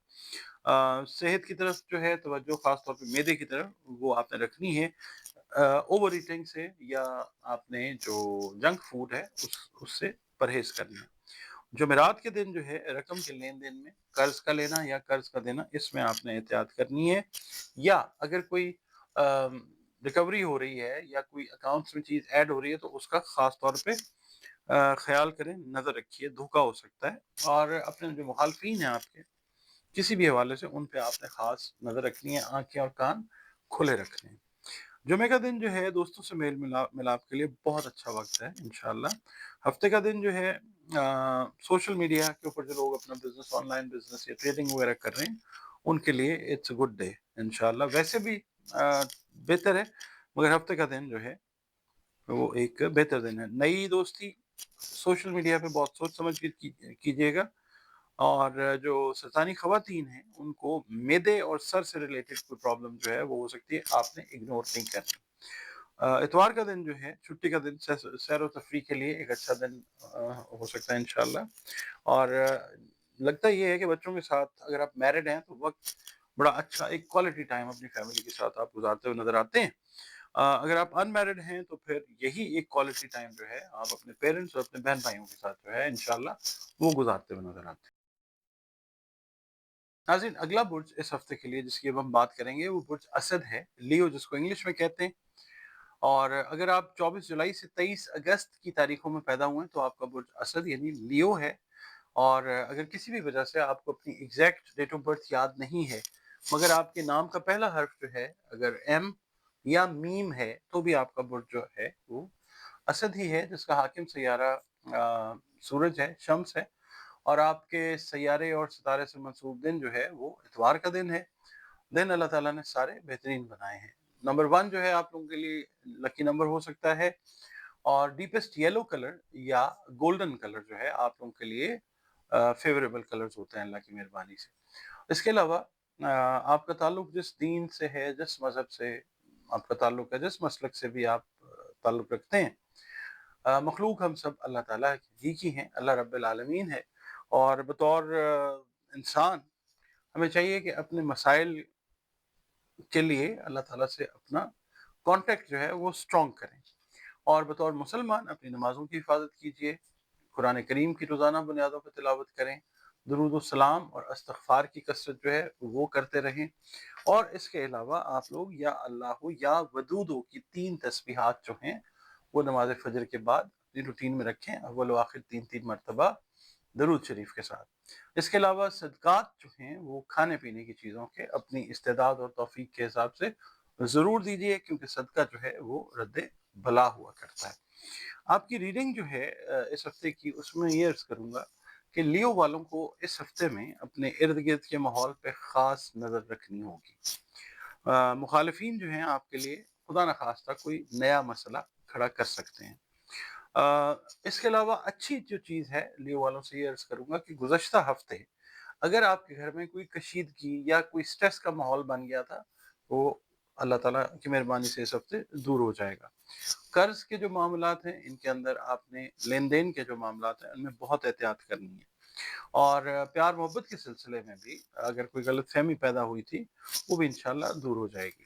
सेहत की तरफ जो है तवज्जो ख़ास तौर पे मैदे की तरफ वो आपने रखनी है। ओवर ईटिंग से या आपने जो जंक फूड है उससे परहेज़ करना है। जुमेरात के दिन जो है रकम के लेन-देन में कर्ज़ का लेना या कर्ज़ का देना, इसमें आपने एहतियात करनी है, या अगर कोई रिकवरी हो रही है या कोई अकाउंट्स में चीज़ ऐड हो रही है तो उसका ख़ास तौर पे ख़्याल करें, नज़र रखिए, धोखा हो सकता है, और अपने जो मुखालफिन हैं आपके किसी भी हवाले से उन पे आपने ख़ास नज़र रखनी है, आँखें और कान खुले रखने हैं। जुमे का दिन जो है दोस्तों से मेल मिलाप के लिए बहुत अच्छा वक़्त है इंशाअल्लाह। हफ़्ते का दिन जो है सोशल मीडिया के ऊपर जो लोग अपना बिज़नेस, ऑनलाइन बिज़नेस या ट्रेडिंग वग़ैरह कर रहे हैं, उनके लिए इट्स अ गुड डे इंशाअल्लाह। वैसे भी बेहतर है, मगर हफ़्ते का दिन जो है वो एक बेहतर दिन है। नई दोस्ती सोशल मीडिया पे बहुत सोच समझ के कीजिएगा, और जो शैतानी ख़वातीन हैं, उनको मैदे और सर से रिलेटेड कोई प्रॉब्लम जो है वो हो सकती है, आपने इग्नोर नहीं करनी। इतवार का दिन जो है छुट्टी का दिन, सैर व तफरीह के लिए एक अच्छा दिन हो सकता है इंशाअल्लाह। और लगता ये है कि बच्चों के साथ अगर आप मैरिड हैं तो वक़्त बड़ा अच्छा एक क्वालिटी टाइम अपनी फैमिली के साथ आप गुज़ारते हुए नज़र आते हैं। अगर आप अनमैरिड हैं तो फिर यही एक क्वालिटी टाइम जो है आप अपने पेरेंट्स और अपने बहन-भाइयों के साथ जो है इंशाअल्लाह वो गुज़ारते हुए नज़र आते हैं। नाज़रीन, अगला बुर्ज इस हफ़्ते के लिए जिसकी अब हम बात करेंगे वो बुर्ज असद है, लियो जिसको इंग्लिश में कहते हैं। اور اگر آپ 24 جولائی سے 23 اگست کی تاریخوں میں پیدا ہوئے ہیں تو آپ کا برج اسد یعنی لیو ہے۔ اور اگر کسی بھی وجہ سے آپ کو اپنی ایگزیکٹ ڈیٹ آف برتھ یاد نہیں ہے، مگر آپ کے نام کا پہلا حرف جو ہے اگر ایم یا میم ہے تو بھی آپ کا برج جو ہے وہ اسد ہی ہے، جس کا حاکم سیارہ سورج ہے، شمس ہے، اور آپ کے سیارے اور ستارے سے منسوب دن جو ہے وہ اتوار کا دن ہے۔ دن اللہ تعالیٰ نے سارے بہترین بنائے ہیں۔ نمبر 1 جو ہے آپ لوگوں کے لیے لکی نمبر ہو سکتا ہے، اور ڈیپسٹ یلو کلر یا گولڈن کلر جو ہے آپ لوگوں کے لیے فیوریبل کلرز ہوتے ہیں اللہ کی مہربانی سے۔ اس کے علاوہ آپ کا تعلق جس دین سے ہے، جس مذہب سے آپ کا تعلق ہے، جس مسلک سے بھی آپ تعلق رکھتے ہیں، مخلوق ہم سب اللہ تعالیٰ ہی کی ہیں، اللہ رب العالمین ہے، اور بطور انسان ہمیں چاہیے کہ اپنے مسائل کے لیے اللہ تعالیٰ سے اپنا کانٹیکٹ جو ہے وہ سٹرونگ کریں، اور بطور مسلمان اپنی نمازوں کی حفاظت کیجیے، قرآن کریم کی روزانہ بنیادوں پر تلاوت کریں، درود و سلام اور استغفار کی کثرت جو ہے وہ کرتے رہیں، اور اس کے علاوہ آپ لوگ یا اللہ یا ودودو کی 3 تسبیحات جو ہیں وہ نماز فجر کے بعد اپنی روٹین میں رکھیں، اول و آخر 3 مرتبہ درود شریف کے ساتھ۔ اس کے علاوہ صدقات جو ہیں وہ کھانے پینے کی چیزوں کے اپنی استعداد اور توفیق کے حساب سے ضرور دیجیے، کیونکہ صدقہ جو ہے وہ رد بلا ہوا کرتا ہے۔ آپ کی ریڈنگ جو ہے اس ہفتے کی، اس میں یہ عرض کروں گا کہ لیو والوں کو اس ہفتے میں اپنے ارد گرد کے ماحول پہ خاص نظر رکھنی ہوگی۔ مخالفین جو ہیں آپ کے لیے خدا نخواستہ کوئی نیا مسئلہ کھڑا کر سکتے ہیں۔ اس کے علاوہ اچھی جو چیز ہے لیو والوں سے یہ عرض کروں گا کہ گزشتہ ہفتے اگر آپ کے گھر میں کوئی کشیدگی یا کوئی سٹریس کا ماحول بن گیا تھا، وہ اللہ تعالیٰ کی مہربانی سے اس ہفتے دور ہو جائے گا۔ قرض کے جو معاملات ہیں ان کے اندر آپ نے لین دین کے جو معاملات ہیں ان میں بہت احتیاط کرنی ہے، اور پیار محبت کے سلسلے میں بھی اگر کوئی غلط فہمی پیدا ہوئی تھی وہ بھی انشاءاللہ دور ہو جائے گی۔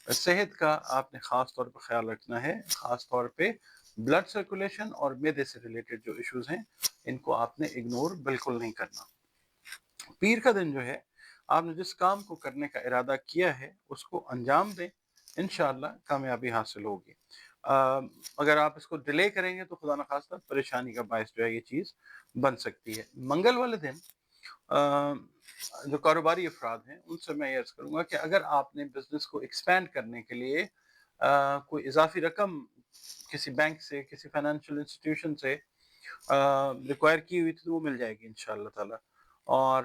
صحت کا آپ نے خاص طور پر خیال رکھنا ہے، خاص طور پہ بلڈ سرکولیشن اور معدے سے ریلیٹڈ جو ایشوز ہیں ان کو آپ نے اگنور بالکل نہیں کرنا۔ پیر کا دن جو ہے آپ نے جس کام کو کرنے کا ارادہ کیا ہے اس کو انجام دیں، انشاءاللہ کامیابی حاصل ہوگی۔ اگر آپ اس کو ڈیلے کریں گے تو خدا نخواستہ پریشانی کا باعث جو ہے یہ چیز بن سکتی ہے۔ منگل والے دن جو کاروباری افراد ہیں ان سے میں یہ عرض کروں گا کہ اگر آپ نے بزنس کو ایکسپینڈ کرنے کے لیے کوئی اضافی رقم کسی بینک سے، کسی فائنینشیل انسٹیٹیوشن سے ریکوائر کی ہوئی تھی تو وہ مل جائے گی انشاءاللہ تعالی، اور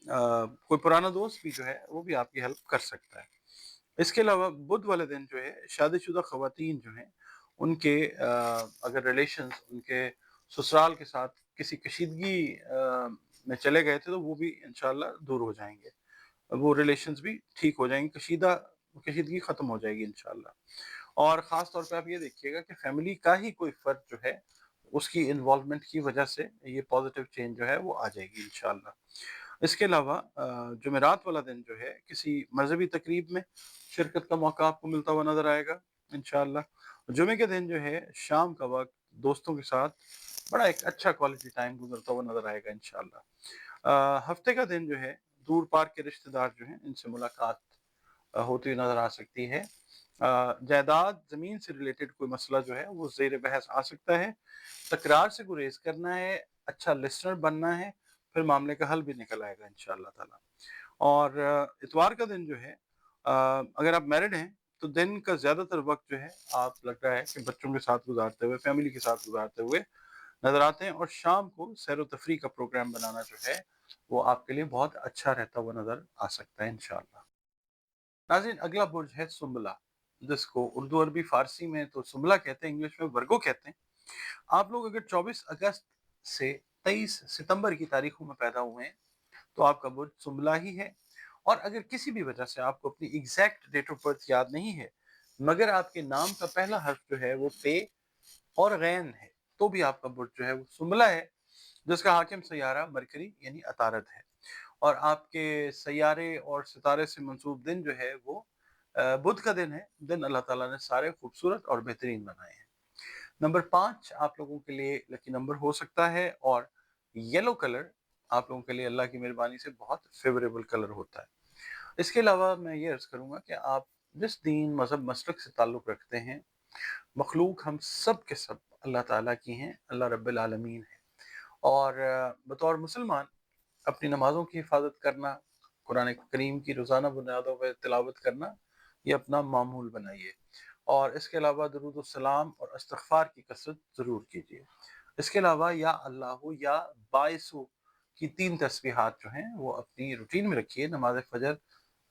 کوئی پرانا دوست بھی جو ہے وہ بھی آپ کی ہیلپ کر سکتا ہے۔ اس کے علاوہ بدھ والے دن جو ہے شادی شدہ خواتین جو ہیں ان کے اگر ریلیشنز ان کے سسرال کے ساتھ کسی کشیدگی میں چلے گئے تھے تو وہ بھی انشاءاللہ دور ہو جائیں گے، وہ ریلیشنز بھی ٹھیک ہو جائیں گے، کشیدگی ختم ہو جائے گی انشاءاللہ۔ اور خاص طور پہ آپ یہ دیکھیے گا کہ فیملی کا ہی کوئی فرد جو ہے اس کی انوالومنٹ کی وجہ سے یہ پازیٹیو چینج جو ہے وہ آ جائے گی انشاءاللہ۔ اس کے علاوہ جمعرات والا دن جو ہے کسی مذہبی تقریب میں شرکت کا موقع آپ کو ملتا ہوا نظر آئے گا انشاءاللہ۔ جمعے کے دن جو ہے شام کا وقت دوستوں کے ساتھ بڑا ایک اچھا کوالٹی ٹائم گزرتا ہوا نظر آئے گا انشاءاللہ۔ ہفتے کا دن جو ہے دور پار کے رشتہ دار جو ہیں ان سے ملاقات ہوتی ہوئی نظر آ سکتی ہے۔ جائیداد زمین سے ریلیٹڈ کوئی مسئلہ جو ہے وہ زیر بحث آ سکتا ہے، تکرار سے گریز کرنا ہے، اچھا لسنر بننا ہے، پھر معاملے کا حل بھی نکل آئے گا انشاءاللہ تعالی۔ اور اتوار کا دن جو ہے اگر آپ میرڈ ہیں تو دن کا زیادہ تر وقت جو ہے آپ لگ رہا ہے کہ بچوں کے ساتھ گزارتے ہوئے، فیملی کے ساتھ گزارتے ہوئے نظر آتے ہیں، اور شام کو سیر و تفریح کا پروگرام بنانا جو ہے وہ آپ کے لیے بہت اچھا رہتا ہوا نظر آ سکتا ہے انشاءاللہ۔ ناظرین اگلا برج ہے سنبلہ، جس کو اردو عربی فارسی میں تو سنبلہ کہتے ہیں، انگلش میں ورگو کہتے ہیں۔ آپ لوگ اگر 24 اگست سے 23 ستمبر کی تاریخوں میں پیدا ہوئے ہیں تو آپ کا برج سنبلہ ہی ہے، اور اگر کسی بھی وجہ سے آپ کو اپنی ایگزیکٹ ڈیٹ آف برتھ یاد نہیں ہے مگر آپ کے نام کا پہلا حرف جو ہے وہ پے اور غین ہے تو بھی آپ کا برج جو ہے وہ سنبلہ ہے، جس کا حاکم سیارہ مرکری یعنی عطارد ہے، اور آپ کے سیارے اور ستارے سے منسوب دن جو ہے وہ بدھ کا دن ہے۔ دن اللہ تعالیٰ نے سارے خوبصورت اور بہترین بنائے ہیں۔ نمبر 5 آپ لوگوں کے لیے لکی نمبر ہو سکتا ہے، اور یلو کلر آپ لوگوں کے لیے اللہ کی مہربانی سے بہت فیوریبل کلر ہوتا ہے۔ اس کے علاوہ میں یہ عرض کروں گا کہ آپ जिस दीन मज़हब मसलक से ताल्लुक़ रखते हैं, मखलूक हम सब के सब अल्लाह ताला की हैं, अल्लाह रब्बिल आलमीन है। और बतौर मुसलमान अपनी नमाज़ों की हिफाज़त करना, कुरान करीम की रोज़ाना बुनियादों पे तिलावत करना, ये अपना मामूल बनाइए। और इसके अलावा दरूद व सलाम और इस्तिग़फ़ार की कसरत ज़रूर कीजिए। इसके अलावा या अल्लाहु या बाइसु की 3 तस्बीहात जो हैं वो अपनी रूटीन में रखिए। नमाज़ फ़जर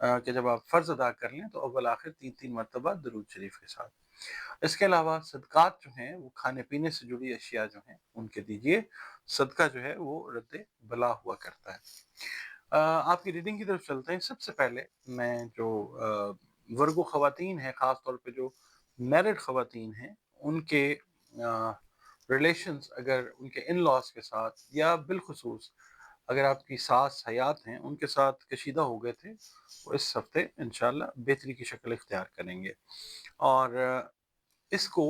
कि जब आप फ़र्ज़ अदा कर लें तो अव्वल आखिर 3-3 मरतबा दरूद शरीफ के साथ। इसके अलावा सदक़ात जो हैं वो खाने-पीने से जुड़ी अशिया जो हैं उनके दीजिए। सदका जो है वो रद्द बला हुआ करता है। आपकी रीडिंग की तरफ चलते हैं। सबसे पहले मैं जो वर्गो ख़वातीन हैं, ख़ास तौर पे जो मैरिड ख़वातीन हैं, उनके रिलेशंस अगर उनके इन-लॉज़ के साथ या बिलख़ुसूस अगर आपकी सास हयात हैं, उनके साथ कशीदा हो गए थे, तो इस हफ़्ते इंशाअल्लाह बेहतरी की शक्ल इख्तियार करेंगे। और इसको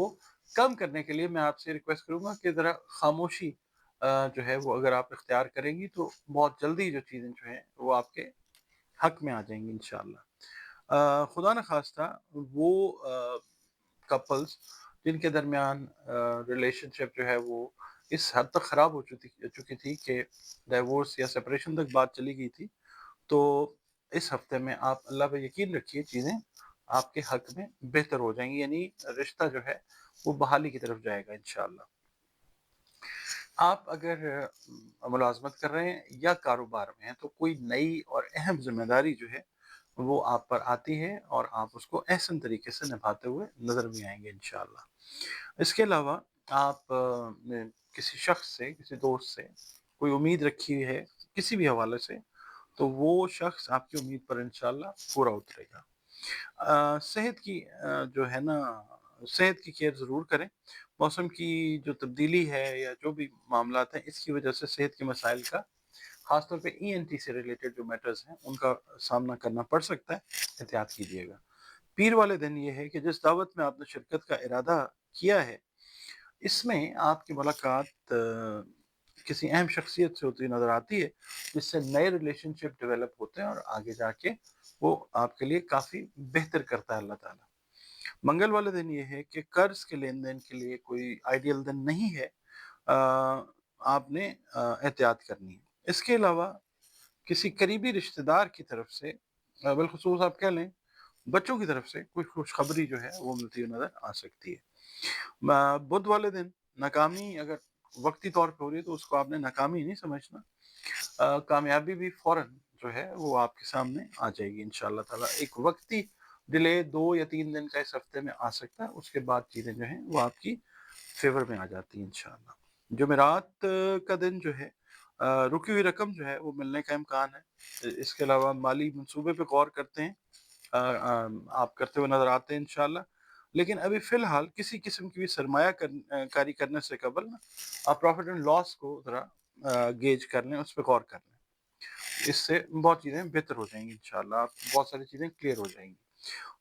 कम करने के लिए मैं आपसे रिक्वेस्ट करूँगा कि ज़रा ख़ामोशी जो है वो अगर आप इख्तियार करेंगी तो बहुत जल्दी जो चीज़ें जो हैं वो आपके हक़ में आ जाएँगी इंशाअल्लाह। खुदा न ख़ास्ता वो कपल्स जिनके दरमियान रिलेशनशिप जो है वो इस हद तक ख़राब हो चुकी थी कि डिवोर्स या सेपरेशन तक बात चली गई थी, तो इस हफ़्ते में आप अल्लाह पे यकीन रखिए चीज़ें आपके हक़ में बेहतर हो जाएँगी, यानी रिश्ता जो है वो बहाली की तरफ जाएगा इंशाअल्लाह। आप अगर मुलाज़मत कर रहे हैं या कारोबार में हैं, तो कोई नई और अहम ज़िम्मेदारी जो है, वो आप पर आती है और आप उसको अहसन तरीके से निभाते हुए नज़र भी आएँगे इंशाअल्लाह। इसके अलावा आप ने किसी शख़्स से, किसी दोस्त से कोई उम्मीद रखी है, किसी भी हवाले से, तो वो शख़्स आपकी उम्मीद पर इंशाअल्लाह पूरा उतरेगा। सेहत की जो है ना सेहत की केयर ज़रूर करें। मौसम की जो तब्दीली है या जो भी मामलात हैं, इसकी वजह से सेहत के मसाइल का ख़ास तौर पे ईएनटी से रिलेटेड जो मैटर्स हैं, उनका सामना करना पड़ सकता है, एहतियात कीजिएगा। पीर वाले दिन ये है कि जिस दावत में आपने शिरकत का इरादा किया है, इसमें आपकी मुलाकात किसी अहम शख्सियत से होती नज़र आती है, जिससे नए रिलेशनशिप डेवलप होते हैं और आगे जाके वो आपके लिए काफ़ी बेहतर करता है अल्लाह ताला। मंगल वाले दिन ये है कि कर्ज़ के लेन-देन के लिए कोई आइडियल दिन नहीं है। आपने एहतियात करनी है। इसके अलावा किसी करीबी रिश्तेदार की तरफ से बिलख़ुसूस आप कह लें बच्चों की तरफ से कोई खुशखबरी जो है वो मिलती हुई नज़र आ सकती है। बुध वाले दिन नाकामी अगर वक़्ती तौर पे हो रही है तो उसको आपने नाकामी नहीं समझना। कामयाबी भी फ़ौरन जो है वो आपके सामने आ जाएगी इंशाअल्लाह ताला। एक वक़्ती डिले 2 या 3 दिन का इस हफ़्ते में आ सकता है, उसके बाद चीज़ें जो हैं वो आपकी फ़ेवर में आ जाती हैं इंशाअल्लाह। जुमेरात का दिन जो है रुकी हुई रकम जो है वो मिलने का इम्कान है। इसके अलावा माली मंसूबे पे गौर करते हैं आप करते हुए नज़र आते हैं इंशाअल्लाह। लेकिन अभी फ़िलहाल किसी किस्म की भी कारी करने से कबल ना आप प्रॉफ़िट एंड लॉस को ज़रा गेज कर लें, उस पे गौर कर लें। इससे बहुत चीज़ें बेहतर हो जाएँगी इंशाअल्लाह, आप बहुत सारी चीज़ें क्लियर हो जाएँगी।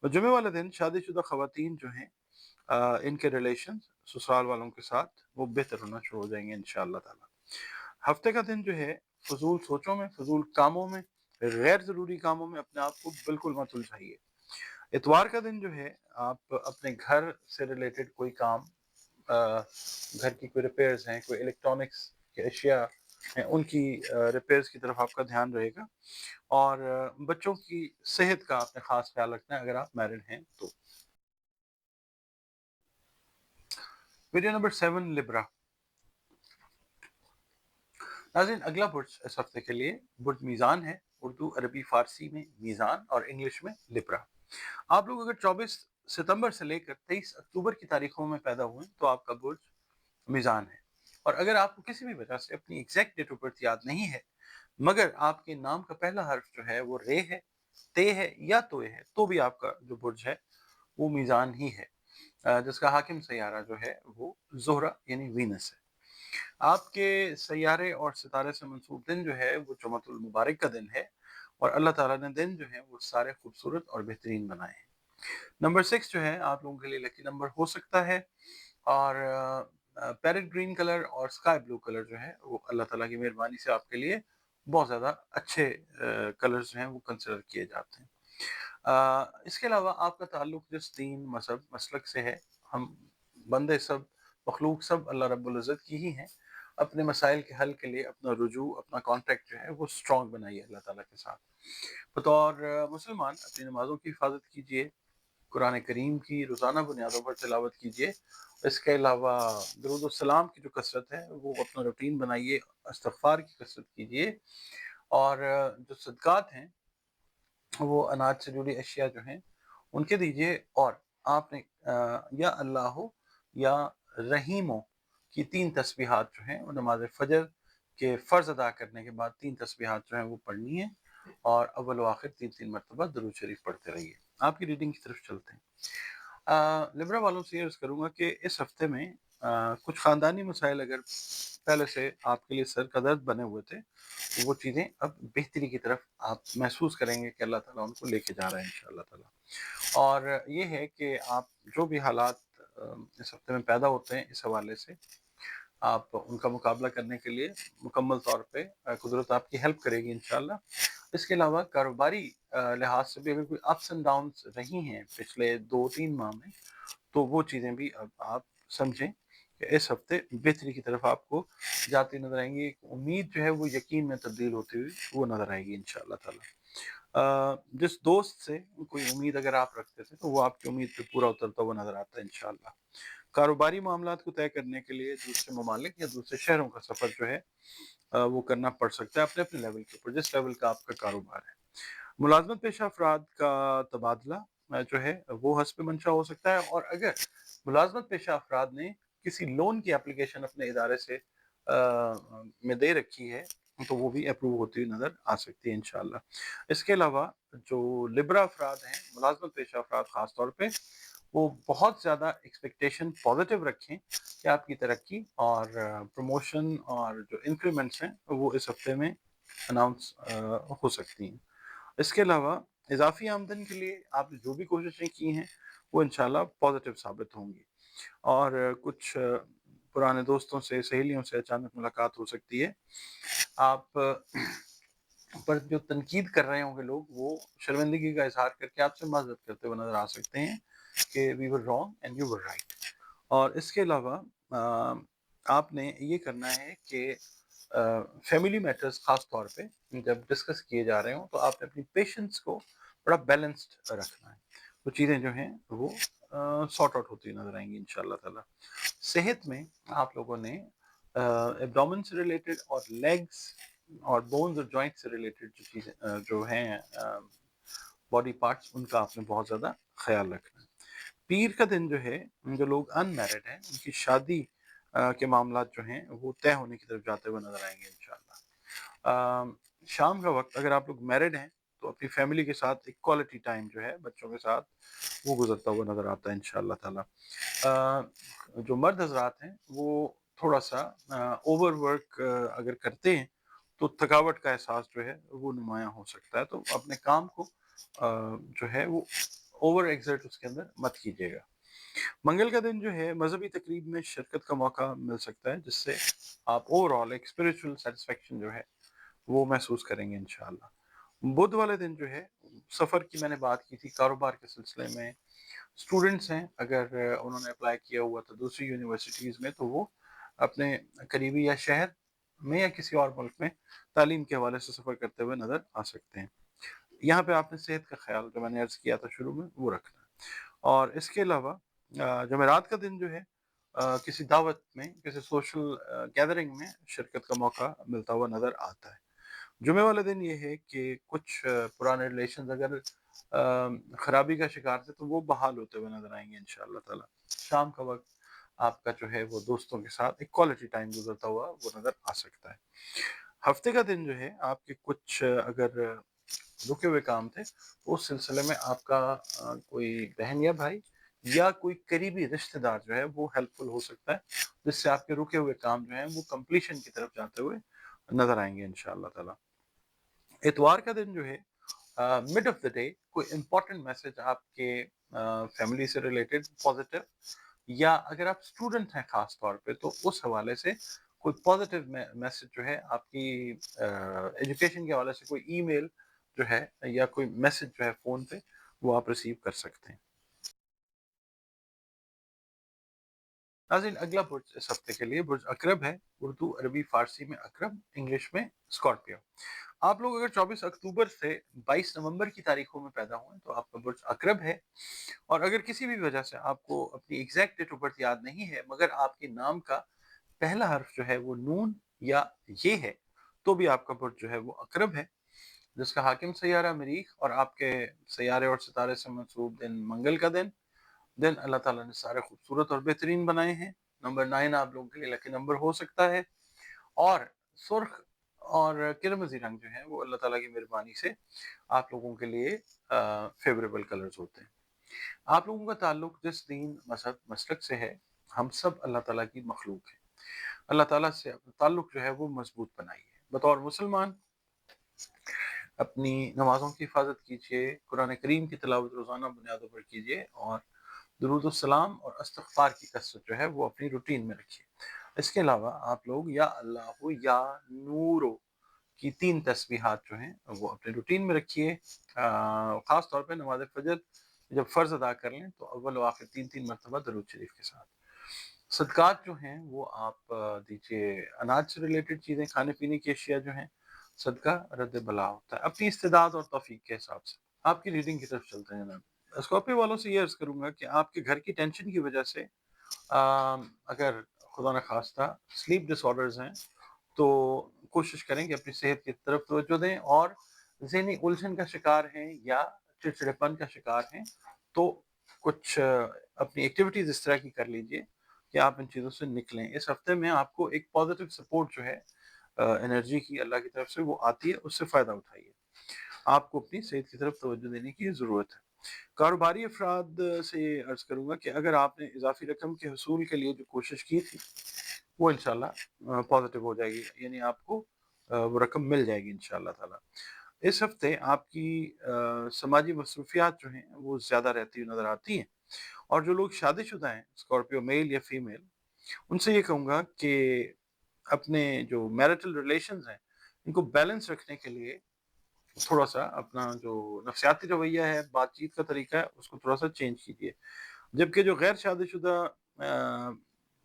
और जुमे वाले दिन शादीशुदा ख़वातीन जो हैं इनके रिलेशंस ससुराल वालों के साथ वो बेहतर होना शुरू हो जाएँगे इंशाअल्लाह ताला। हफ्ते का दिन जो है फ़ुज़ूल सोचों में, फ़ुज़ूल कामों में, गैर ज़रूरी कामों में अपने आप को बिल्कुल मत उलझाइए। इतवार का दिन जो है आप अपने घर से रिलेटेड कोई काम घर की कोई रिपेयर्स हैं, कोई इलेक्ट्रॉनिक्स की अशिया हैं, उनकी रिपेयर्स की तरफ आपका ध्यान रहेगा और बच्चों की सेहत का आपने ख़ास ख़्याल रखना है अगर आप मैरिड हैं तो। Video number 7 Libra. नाज़रीन अगला बुर्ज इस हफ्ते के लिए बुर्ज मीज़ान है। उर्दू, अरबी, फ़ारसी में मीज़ान और इंग्लिश में लिब्रा। आप लोग अगर 24 सितंबर से लेकर 23 अक्टूबर की तारीखों में पैदा हुए तो आपका बुर्ज मीज़ान है। और अगर आपको किसी भी वजह से अपनी एग्जैक्ट डेट ऑफ बर्थ याद नहीं है, मगर आपके नाम का पहला हर्फ जो है वो रे है, ते है या तोए है, तो भी आपका जो बुर्ज है वो मीज़ान ही है। जिसका हाकिम सैयारा जो है वो ज़ोहरा यानी वीनस है। आपके सैयारे और सितारे से मंसूब दिन जो है वो जुमअतुल मुबारक का दिन है और अल्लाह ताला ने दिन जो है वो सारे खूबसूरत और बेहतरीन बनाए हैं। नंबर 6 जो है आप लोगों के लिए लकी नंबर हो सकता है और पैरेट ग्रीन कलर और स्काई ब्लू कलर जो है वो अल्लाह ताला की मेहरबानी से आपके लिए बहुत ज़्यादा अच्छे कलर्स जो हैं वो कंसिडर किए जाते हैं। इसके अलावा आपका ताल्लुक जिस दीन, मज़हब, मसलक से है, हम बंदे सब, मखलूक सब अल्लाह रब्बुल इज़्ज़त की ही हैं। अपने मसाइल के हल के लिए अपना रुजू, अपना कॉन्टैक्ट जो है वो स्ट्रॉन्ग बनाइए अल्लाह ताला के साथ। बतौर मुसलमान अपनी नमाज़ों की हिफाज़त कीजिए, कुरान करीम की रोज़ाना बुनियादों पर तिलावत कीजिए। इसके अलावा दुरूद व सलाम की जो कसरत है वो अपना रूटीन बनाइए, इस्तिग़फ़ार की कसरत कीजिए और जो सदक़ात हैं वो अनाज से जुड़ी अशिया जो हैं उनके दीजिए। और आपने या अल्लाहो या रहीमो की 3 तस्बीहात जो हैं वो नमाज़ फ़जर के फ़र्ज़ अदा करने के बाद 3 तस्बीहात जो हैं वो पढ़नी है और अव्वल व आखिर 3-3 मरतबा दुरूद शरीफ पढ़ते रहिए। आपकी रीडिंग की तरफ चलते हैं। लिब्रा वालों से ये अर्ज़ करूँगा कि इस हफ़्ते में कुछ ख़ानदानी मसाइल अगर पहले से आपके लिए सर का दर्द बने हुए थे, तो वो चीज़ें अब बेहतरी की तरफ आप महसूस करेंगे कि अल्लाह ताला उनको लेके जा रहा है इंशाअल्लाह ताला। और ये है कि आप जो भी हालात इस हफ़्ते में पैदा होते हैं, इस हवाले से आप उनका मुकाबला करने के लिए मुकम्मल तौर पे कुदरत आपकी हेल्प करेगी इंशाअल्लाह। इसके अलावा कारोबारी लिहाज से भी अगर कोई अप्स एंड डाउन्स रही हैं पिछले 2-3 माह में, तो वो चीज़ें भी अब आप समझें कि इस हफ़्ते बेहतरी की तरफ आपको जाती नज़र आएँगी। एक उम्मीद जो है वो यकीन में तब्दील होती हुई वो नज़र आएगी इंशाअल्लाह ताला। जिस दोस्त से कोई उम्मीद अगर आप रखते थे, तो वो आपकी उम्मीद पे पूरा उतरता हुआ नज़र आता है इंशाअल्लाह। कारोबारी मामलात को तय करने के लिए दूसरे ममालिक या दूसरे शहरों का सफ़र जो है वो करना पड़ सकता है अपने-अपने लेवल के ऊपर, जिस लेवल का आपका कारोबार है। मुलाज़मत पेशा अफ़राद का तबादला जो है वो हस्ब मंशा हो सकता है। और अगर मुलाज़मत पेशा अफ़राद ने किसी लोन की एप्लीकेशन अपने इदारे से में दे रखी है, तो वो भी अप्रूव होती हुई नज़र आ सकती है इंशाअल्लाह। इसके अलावा जो लिब्रा अफ़राद हैं, मुलाज़मत पेशा अफ़राद ख़ास तौर पे, वो बहुत ज़्यादा एक्सपेक्टेशन पॉज़िटिव रखें कि आपकी तरक्की और प्रमोशन और जो इंक्रीमेंट्स हैं, वो इस हफ़्ते में अनाउंस हो सकती हैं। इसके अलावा इज़ाफ़ी आमदन के लिए आपने जो भी कोशिशें की हैं, वो इंशाअल्लाह पॉज़िटिव साबित होंगी। और कुछ पुराने दोस्तों से, सहेलियों से अचानक मुलाकात हो सकती है। आप पर जो तनकीद कर रहे होंगे लोग, वो शर्मिंदगी का इज़हार करके आपसे माज़रत करते हुए नज़र आ सकते हैं कि we were wrong and you were right. और इसके अलावा आपने ये करना है कि फैमिली मैटर्स ख़ास तौर पे जब डिस्कस किए जा रहे हों, तो आपने अपनी पेशेंस को बड़ा बैलेंस्ड रखना है। तो चीज़ें जो हैं वो सॉर्ट आउट होती नज़र आएँगी इंशाअल्लाह ताला। सेहत में आप लोगों ने एब्डोमेन से रिलेटेड और लेग्स और बोन्स और जॉइंट से रिलेटेड जो चीज़ें जो हैं बॉडी पार्ट्स, उनका आपने बहुत ज़्यादा ख़्याल रखना है। पीर का दिन जो है, जो लोग अनमैरिड हैं, उनकी शादी के मामलात जो हैं वो तय होने की तरफ जाते हुए नज़र आएँगे इंशाअल्लाह। शाम का वक़्त अगर आप लोग मैरिड हैं, तो अपनी फैमिली के साथ एक क्वालिटी टाइम जो है बच्चों के साथ, वो गुज़रता हुआ नज़र आता है इंशाअल्लाह ताला। जो मर्द हज़रात हैं वो थोड़ा-सा ओवरवर्क अगर करते हैं, तो थकावट का एहसास जो है वो नुमायाँ हो सकता है। तो अपने काम को जो है वो ओवर एक्सर्ट उसके अंदर मत कीजिएगा। मंगल का दिन जो है मज़हबी तकरीब में शिरकत का मौका मिल सकता है, जिससे आप ओवरऑल एक स्पिरिचुअल सैटिस्फैक्शन जो है वो महसूस करेंगे इंशाअल्लाह। बुध वाले दिन जो है, सफ़र की मैंने बात की थी, कारोबार के सिलसिले में स्टूडेंट्स हैं, अगर उन्होंने अप्लाई किया हुआ था दूसरी यूनिवर्सिटीज़ में, तो वो अपने करीबी या शहर में या किसी और मुल्क में तालीम के हवाले से सफ़र करते हुए नज़र आ सकते हैं। यहाँ पे आपने सेहत का ख़्याल, जो मैंने अर्ज़ किया था शुरू में, वो रखना है। और इसके अलावा जमेरात का दिन जो है किसी दावत में, किसी सोशल गैदरिंग में शिरकत का मौका मिलता हुआ नज़र आता है। जुमे वाले दिन ये है कि कुछ पुराने रिलेशंस अगर खराबी का शिकार थे, तो वो बहाल होते हुए नज़र आएँगे इंशाअल्लाह ताला। शाम का वक़्त आपका जो है वो दोस्तों के साथ एक क्वालिटी टाइम गुज़रता हुआ वो नज़र आ सकता है। हफ्ते का दिन जो है, आपके कुछ अगर रुके हुए काम थे, तो उस सिलसिले में आपका कोई बहन या भाई या कोई करीबी रिश्तेदार जो है वो हेल्पफुल हो सकता है, जिससे आपके रुके हुए काम जो हैं वो कंप्लीशन की तरफ जाते हुए नज़र आएँगे इंशाअल्लाह ताला। इतवार का दिन जो है, मिड ऑफ द डे कोई इम्पोर्टेंट मैसेज आपके फैमिली से रिलेटेड पॉजिटिव, या अगर आप स्टूडेंट हैं खास तौर पे, तो उस हवाले से कोई पॉजिटिव मैसेज जो है आपकी एजुकेशन के हवाले से, कोई ईमेल जो है या कोई मैसेज जो है फ़ोन पे, वो आप रिसीव कर सकते हैं। नाज़रीन, अगला बुर्ज इस हफ्ते के लिए बुर्ज अकरब है। उर्दू, अरबी, फारसी में अकरब, इंग्लिश में स्कॉर्पियो। आप लोग अगर 24 अक्टूबर से 22 नवंबर की तारीखों में पैदा हुए तो आपका बुर्ज अकरब है। और अगर किसी भी वजह से आपको अपनी एग्जैक्ट डेट ऑफ बर्थ याद नहीं है, मगर आपके नाम का पहला हर्फ जो है वो नून या ये है, तो भी आपका बुर्ज जो है वो अकरब है, जिसका हाकिम सैयारा मरीख और आपके सैयारे और सितारे से मंसूब दिन मंगल का दिन अल्लाह ताला ने सारे खूबसूरत और बेहतरीन बनाए हैं। नंबर 9 आप लोगों के लिए लकी नंबर हो सकता है। और सुर्ख और किरमजी रंग जो है वो अल्लाह ताला की मेहरबानी से आप लोगों के लिए फेवरेबल कलर्स होते हैं। आप लोगों का ताल्लुक जिस दीन, मजहब, मसलक से है, हम सब अल्लाह ताला की मखलूक है। अल्लाह ताला से अपना ताल्लुक जो है वो मजबूत बनाइए। बतौर मुसलमान अपनी नमाज़ों की हिफाजत कीजिए, कुरान करीम की तिलावत रोज़ाना बुनियादों पर कीजिए और दुरूद सलाम और इस्तिग़फ़ार की कसरत जो है वो अपनी रूटीन में रखिए। इसके अलावा आप लोग या अल्लाह या नूरो की 3 तस्बीहात जो हैं वो अपने रूटीन में रखिए। ख़ास तौर पे नमाज़ फ़जर जब फ़र्ज़ अदा कर लें तो अव्वल व आखिर 3-3 मरतबा दरूद शरीफ के साथ। सदक़ात जो हैं वो आप दीजिए। अनाज से रिलेटेड चीज़ें, खाने-पीने की अशिया जो हैं, सदका रद्द बला होता है, अपनी इस्तेदाद और तौफ़ीक के हिसाब से। आपकी रीडिंग की तरफ चलते हैं जनाब। स्कॉर्पियो वालों से ये अर्ज़ करूँगा कि आपके घर की टेंशन की वजह से अगर खुदा न ख़ास्ता स्लीप डिसऑर्डर्स हैं, तो कोशिश करें कि अपनी सेहत की तरफ तवज्जो दें। और ज़हनी उलझन का शिकार हैं या चिड़चिड़ेपन का शिकार हैं, तो कुछ अपनी एक्टिविटीज़ इस तरह की कर लीजिए कि आप इन चीज़ों से निकलें। इस हफ्ते में आपको एक पॉजिटिव सपोर्ट जो है एनर्जी की अल्लाह की तरफ से वो आती है, उससे फ़ायदा उठाइए। आपको अपनी सेहत की तरफ तवज्जो देने की ज़रूरत है। कारोबारी अफ़राद से ये अर्ज़ करूँगा कि अगर आपने इज़ाफ़ी रकम के हसूल के लिए जो कोशिश की थी, वो इंशाअल्लाह पॉज़िटिव हो जाएगी, यानी आपको वो रकम मिल जाएगी इंशाअल्लाह ताला। इस हफ़्ते आपकी समाजी मसरूफ़ियात जो हैं, वो ज़्यादा रहती हुई नज़र आती हैं। और जो लोग शादीशुदा हैं, स्कॉर्पियो मेल या फीमेल, उनसे ये कहूँगा कि अपने जो मैरिटल रिलेशंस हैं, इनको बैलेंस रखने के लिए थोड़ा-सा अपना जो नफ़सियाती रवैया है, बातचीत का तरीका है, उसको थोड़ा-सा चेंज कीजिए। जबकि जो गैर शादीशुदा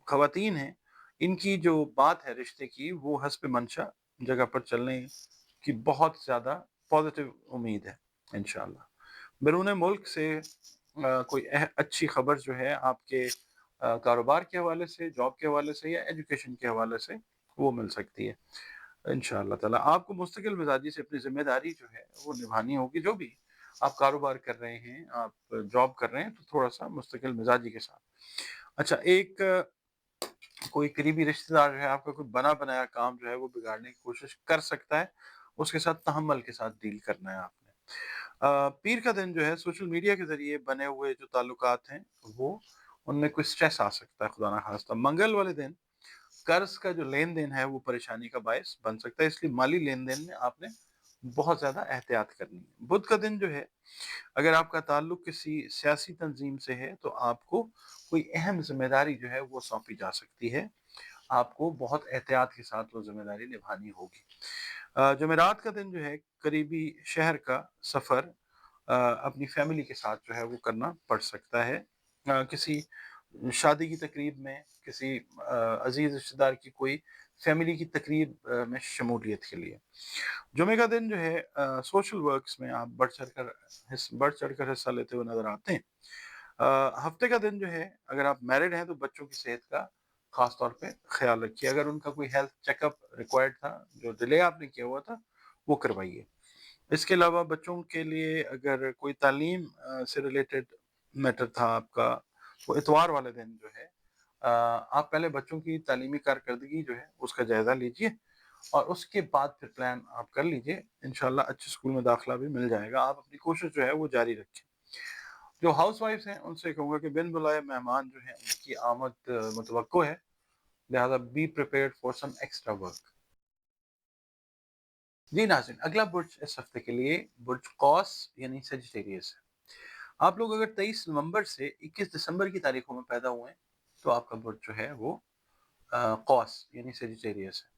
ख़वातीन हैं, इनकी जो बात है रिश्ते की, वो हस्ब मंशा जगह पर चलने की बहुत ज़्यादा पॉज़िटिव उम्मीद है इंशाअल्लाह। बैरून मुल्क से कोई अच्छी खबर जो है आपके कारोबार के हवाले से, जॉब के हवाले से या एजुकेशन के हवाले से, वो मिल सकती है इंशाअल्लाह ताला। आपको मुस्तकिल मिज़ाजी से अपनी ज़िम्मेदारी जो है वो निभानी होगी। जो भी आप कारोबार कर रहे हैं, आप जॉब कर रहे हैं, तो थोड़ा-सा मुस्तकिल मिज़ाजी के साथ। अच्छा, एक कोई करीबी रिश्तेदार जो है आपका कोई बना-बनाया काम जो है वो बिगाड़ने की कोशिश कर सकता है, उसके साथ तहम्मुल के साथ डील करना है आपने। पीर का दिन जो है सोशल मीडिया के ज़रिए बने हुए जो ताल्लुकात हैं, वो उनमें कोई स्ट्रेस आ सकता है खुदा ना ख़ास्ता। मंगल वाले दिन कर्ज़ का जो लेन-देन है वो परेशानी का बायस बन सकता है, इसलिए माली लेन-देन में आपने बहुत ज़्यादा एहतियात करनी है। बुध का दिन जो है, अगर आपका ताल्लुक किसी सियासी तंज़ीम से है, तो आपको कोई अहम ज़िम्मेदारी जो है वो सौंपी जा सकती है। आपको बहुत एहतियात के साथ वो ज़िम्मेदारी निभानी होगी। जुमेरात का दिन जो है, करीबी शहर का सफ़र अपनी फैमिली के साथ जो है वो करना पड़ सकता है। किसी शादी की तकरीब में, किसी अज़ीज़ रिश्तेदार की कोई फैमिली की तकरीब में शमूलियत के लिए। जुमे का दिन जो है सोशल वर्क्स में आप बढ़-चढ़ कर हिस्सा लेते हुए नज़र आते हैं। हफ्ते का दिन जो है, अगर आप मैरिड हैं तो बच्चों की सेहत का ख़ास तौर पे ख़्याल रखिए। अगर उनका कोई हेल्थ चेकअप रिक्वायर्ड था, जो डिले आपने किया हुआ था, वो करवाइए। इसके अलावा बच्चों के लिए अगर कोई तालीम से रिलेटेड मैटर था आपका, तो इतवार वाले दिन जो है आप पहले बच्चों की तालीमी कारकर्दगी जो है उसका जायज़ा लीजिए और उसके बाद फिर प्लान आप कर लीजिए। इंशाअल्लाह अच्छे स्कूल में दाखिला भी मिल जाएगा। आप अपनी कोशिश जो है वो जारी रखें। जो हाउसवाइफ्स हैं उनसे कहूँगा कि बिन बुलाए मेहमान जो हैं उनकी आमद मुतवक्को है, लिहाज़ा be prepared for some extra work. जी नाज़रीन, अगला बुर्ज इस हफ्ते के लिए बुर्ज कौस यानी सेजिटेरियस है। आप लोग अगर 23 नवंबर से 21 दिसंबर की तारीखों में पैदा हुए हैं, तो आपका बुर्ज जो है वो कौस यानी सेजिटेरियस है।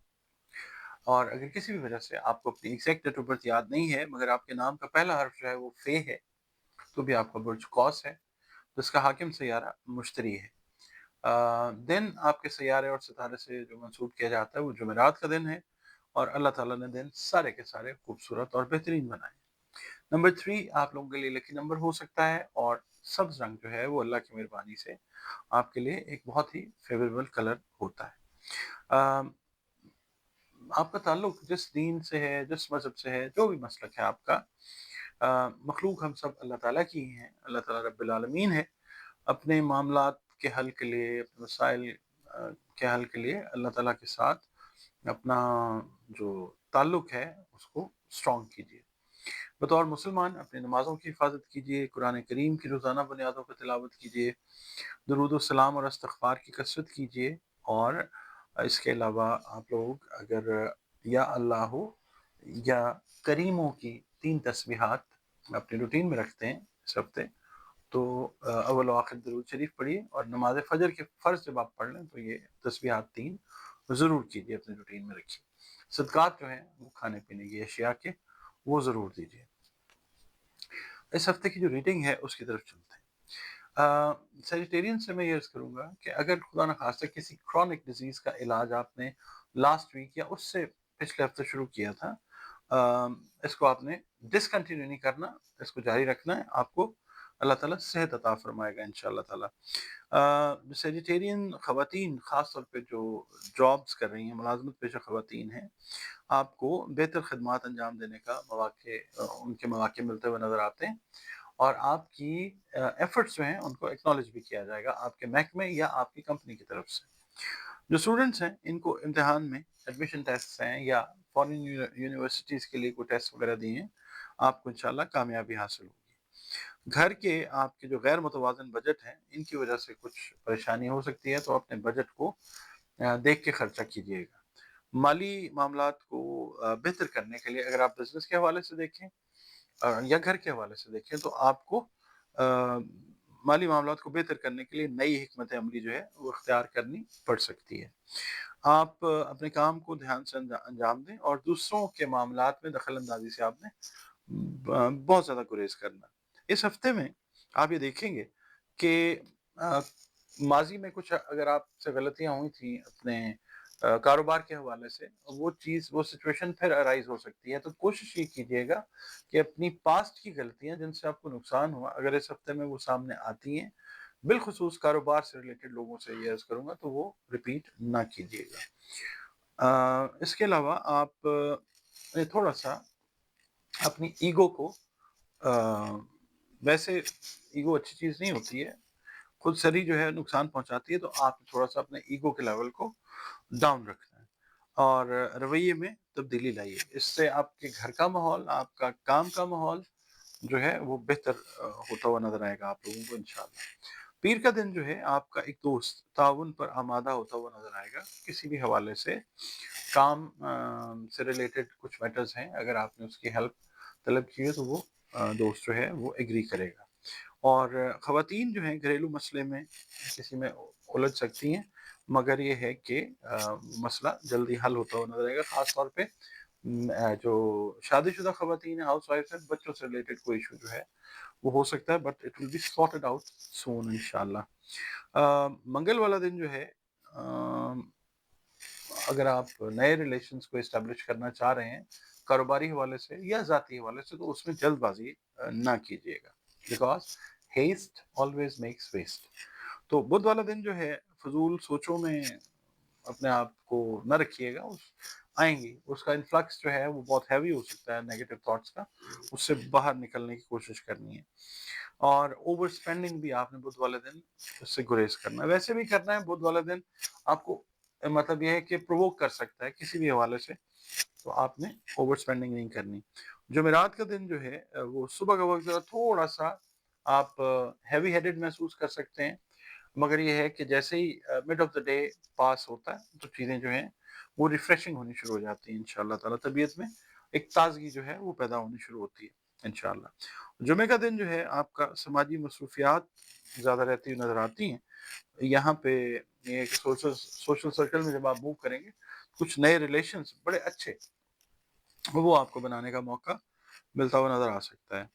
और अगर किसी भी वजह से आपको अपनी एग्जैक्ट डेट ऑफ बर्थ याद नहीं है, मगर आपके नाम का पहला हर्फ जो है वो फे है, तो भी आपका बुर्ज कौस है, जिसका हाकिम सैयारा मुश्तरी है। दिन आपके सैयारे और सितारे से जो मंसूब किया जाता है वो जुमेरात का दिन है, और अल्लाह ताला ने दिन सारे के सारे खूबसूरत और बेहतरीन बनाए। नंबर 3 आप लोगों के लिए लकी नंबर हो सकता है, और सब्ज़ रंग जो है वो अल्लाह की मेहरबानी से आपके लिए एक बहुत ही फ़ेवरेबल कलर होता है। अ, आपका ताल्लुक जिस दीन से है, जिस मज़हब से है, जो भी मसलक है आपका, मखलूक हम सब अल्लाह ताला की ही हैं। अल्लाह ताला रब्बिल आलमीन है। अपने मामलात के हल के लिए, अपने मसाइल के हल के लिए अल्लाह ताला के साथ अपना जो ताल्लुक है उसको स्ट्रॉन्ग कीजिए। बतौर मुसलमान अपनी नमाज़ों की हिफाजत कीजिए, कुरान करीम की रोज़ाना बुनियादों पर तिलावत कीजिए, दुरूद व सलाम और इस्तिग़फ़ार की कसरत कीजिए, और इसके अलावा आप लोग अगर या अल्लाह या करीमों की 3 तस्बीहात अपनी रूटीन में रखते हैं इस हफ़्ते, तो अव्वल व आखिर दरूद शरीफ पढ़िए, और नमाज़ फ़जर के फ़र्ज़ जब आप पढ़ लें तो ये तस्बीहात 3 ज़रूर कीजिए, अपनी रूटीन में रखिए। सदक़ात जो हैं वो खाने-पीने की अशिया के, वो ज़रूर दीजिए। इस हफ़्ते की जो रीडिंग है उसकी तरफ चलते हैं। सेजिटेरियन से मैं ये अर्ज़ करूँगा कि अगर खुदा न ख़ास्ता किसी क्रॉनिक डिज़ीज़ का इलाज आपने लास्ट वीक या उससे पिछले हफ़्ते शुरू किया था, इसको आपने डिसकंटिन्यू नहीं करना, इसको जारी रखना है। आपको अल्लाह ताला सेहत अता फ़रमाएगा इंशाअल्लाह ताला। सेजिटेरियन ख़वातीन ख़ास तौर पे जो जॉब्स कर रही हैं, मुलाज़मत पेशा ख़वातीन हैं, आपको बेहतर ख़िदमात अंजाम देने का उनके मौक़े मिलते हुए नज़र आते हैं, और आपकी एफ़र्ट्स जो हैं उनको एक्नॉलेज भी किया जाएगा आपके महकमे या आपकी कंपनी की तरफ से। जो स्टूडेंट्स हैं इनको इम्तिहान में एडमिशन टेस्ट्स हैं या फॉरेन यूनिवर्सिटीज़ के लिए कोई टेस्ट वगैरह दिए हैं, आपको इंशाल्लाह कामयाबी हासिल होगी। घर के आपके जो गैर मुतवाज़िन बजट हैं, इनकी वजह से कुछ परेशानी हो सकती है, तो अपने बजट को देख के खर्चा कीजिएगा। माली मामलात को बेहतर करने के लिए अगर आप बिज़नेस के हवाले से देखें या घर के हवाले से देखें, तो आपको माली मामलात को बेहतर करने के लिए नई हिकमत अमली जो है वो इख्तियार करनी पड़ सकती है। आप अपने काम को ध्यान से अंजाम दें, और दूसरों के मामलात में दखल अंदाज़ी से आपने बहुत ज़्यादा गुरेज़ करना। इस हफ़्ते में आप ये देखेंगे कि माज़ी में कुछ अगर आपसे गलतियाँ हुई थी अपने कारोबार के हवाले से, वो सिचुएशन फिर अराइज़ हो सकती है। तो कोशिश ये कीजिएगा कि अपनी पास्ट की गलतियाँ जिनसे आपको नुकसान हुआ, अगर इस हफ़्ते में वो सामने आती हैं, बिलख़ुसूस कारोबार से रिलेटेड लोगों से ये अर्ज़ करूँगा, तो वो रिपीट ना कीजिएगा। इसके अलावा आप थोड़ा-सा अपनी ईगो को, वैसे ईगो अच्छी चीज़ नहीं होती है, खुद सरी जो है नुकसान पहुँचाती है, तो आप थोड़ा-सा अपने ईगो के लेवल को डाउन रखना है, और रवैये में तब्दीली लाइए। इससे आपके घर का माहौल, आपका काम का माहौल जो है वो बेहतर होता हुआ नज़र आएगा आप लोगों को इंशाअल्लाह। पीर का दिन जो है आपका एक दोस्त ताउन पर आमादा होता हुआ नज़र आएगा। किसी भी हवाले से काम से रिलेटेड कुछ मैटर्स हैं, अगर आपने उसकी हेल्प तलब की है, तो वो दोस्त जो है वो एग्री करेगा। और ख़वातीन जो हैं घरेलू मसले में किसी में उलझ सकती हैं, मगर ये है कि मसला जल्दी हल होता हुआ नज़र आएगा। ख़ास तौर पे जो शादीशुदा ख़वातीन हैं, हाउसवाइफ़्स हैं, बच्चों से रिलेटेड कोई इश्यू जो है वो हो सकता है, but it will be sorted out soon इंशाअल्लाह। मंगल वाला दिन जो है, अगर आप नए रिलेशंस को एस्टेब्लिश करना चाह रहे हैं, कारोबारी हवाले से या ज़ाती हवाले से, तो उसमें जल्दबाज़ी ना कीजिएगा, because haste always makes waste. तो बुध वाला दिन जो है, फ़िज़ूल सोचों में अपने आप को न रखिएगा, आएँगी, उसका इन्फ्लक्स जो है वो बहुत हैवी हो सकता है नेगेटिव थॉट्स का, उससे बाहर निकलने की कोशिश करनी है। और ओवर स्पेंडिंग भी आपने बुध वाले दिन उससे गुरेज़ करना है। वैसे भी करना है, बुध वाला दिन आपको मतलब ये है कि प्रोवोक कर सकता है किसी भी हवाले से, तो आपने ओवर स्पेंडिंग नहीं करनी। जुमेरात का दिन जो है वो सुबह का वक़्त थोड़ा-सा आप हेवी हेडेड महसूस कर सकते हैं, मगर ये है कि जैसे ही मिड ऑफ द डे पास होता है, तो चीज़ें जो हैं वो रिफ्रेशिंग होनी शुरू हो जाती हैं इंशाअल्लाह ताला। तबीयत में एक ताज़गी जो है वो पैदा होनी शुरू होती है इंशाअल्लाह। जुमे का दिन जो है आपका समाजी मसरूफ़ियात ज़्यादा रहती हुई नज़र आती हैं। यहाँ पे ये सोशल सोशल सर्कल में जब आप मूव करेंगे, कुछ नए रिलेशंस बड़े अच्छे वो आपको बनाने का मौका मिलता हुआ नज़र आ सकता है।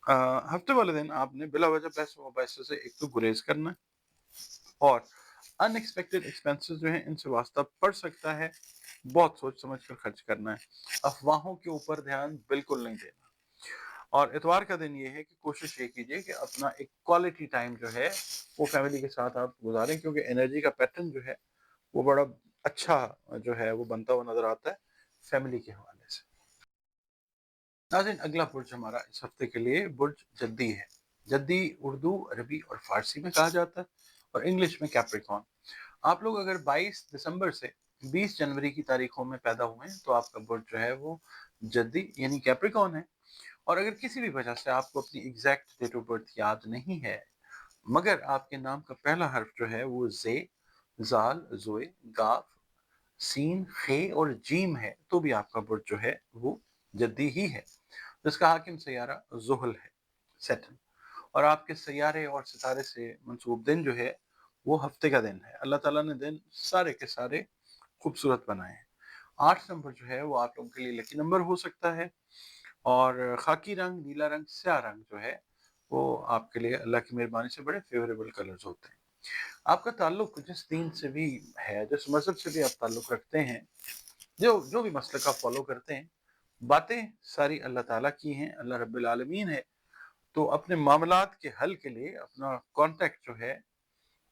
अ, हफ्ते वाले दिन आपने बिला वजह पैसों पैसे से एक तो गुरेज करना है, और अनएक्सपेक्टेड एक्सपेंसेस जो हैं इनसे वास्ता पड़ सकता है। बहुत सोच समझ कर खर्च करना है, अफवाहों के ऊपर ध्यान बिल्कुल नहीं देना। और इतवार का दिन ये है कि कोशिश ये कीजिए कि अपना एक क्वालिटी टाइम जो है वो फैमिली के साथ आप गुजारें, क्योंकि एनर्जी का पैटर्न जो है वो बड़ा अच्छा जो है वो बनता हुआ नजर आता है फैमिली के हवाले से। नाज़रीन, अगला बुर्ज हमारा इस हफ्ते के लिए बुर्ज जद्दी है। जद्दी उर्दू, अरबी और फारसी में कहा जाता है, और इंग्लिश में कैप्रिकॉर्न। आप लोग अगर 22 दिसंबर से 20 जनवरी की तारीखों में पैदा हुए हैं तो आपका बुर्ज जो है वो जद्दी यानी कैप्रिकॉर्न है। और अगर किसी भी वजह से आपको अपनी एग्जैक्ट डेट ऑफ बर्थ याद नहीं है, मगर आपके नाम का पहला हर्फ जो है वो जे, जाल, जोए, गाफ, सीन, खे और जीम है, तो भी आपका बुर्ज जो है वो जद्दी ही है, जिसका हाकिम सैयारा जुहल है, सैटर्न। और आपके सैयारे और सितारे से मंसूब दिन जो है वो हफ्ते का दिन है। अल्लाह ताला ने दिन सारे के सारे खूबसूरत बनाए हैं। 8 नंबर जो है वो आप लोगों के लिए लकी नंबर हो सकता है, और खाकी रंग, नीला रंग, स्याह रंग जो है वो आपके लिए अल्लाह की मेहरबानी से बड़े फेवरेबल कलर्स होते हैं। आपका ताल्लुक जिस दीन से भी है, जिस मजहब से भी आप ताल्लुक रखते हैं, जो जो भी मसलक आप फॉलो करते हैं, बातें सारी अल्लाह ताला की हैं, अल्लाह रब्बिल आलमीन है। तो अपने मामलात के हल के लिए अपना कॉन्टेक्ट जो है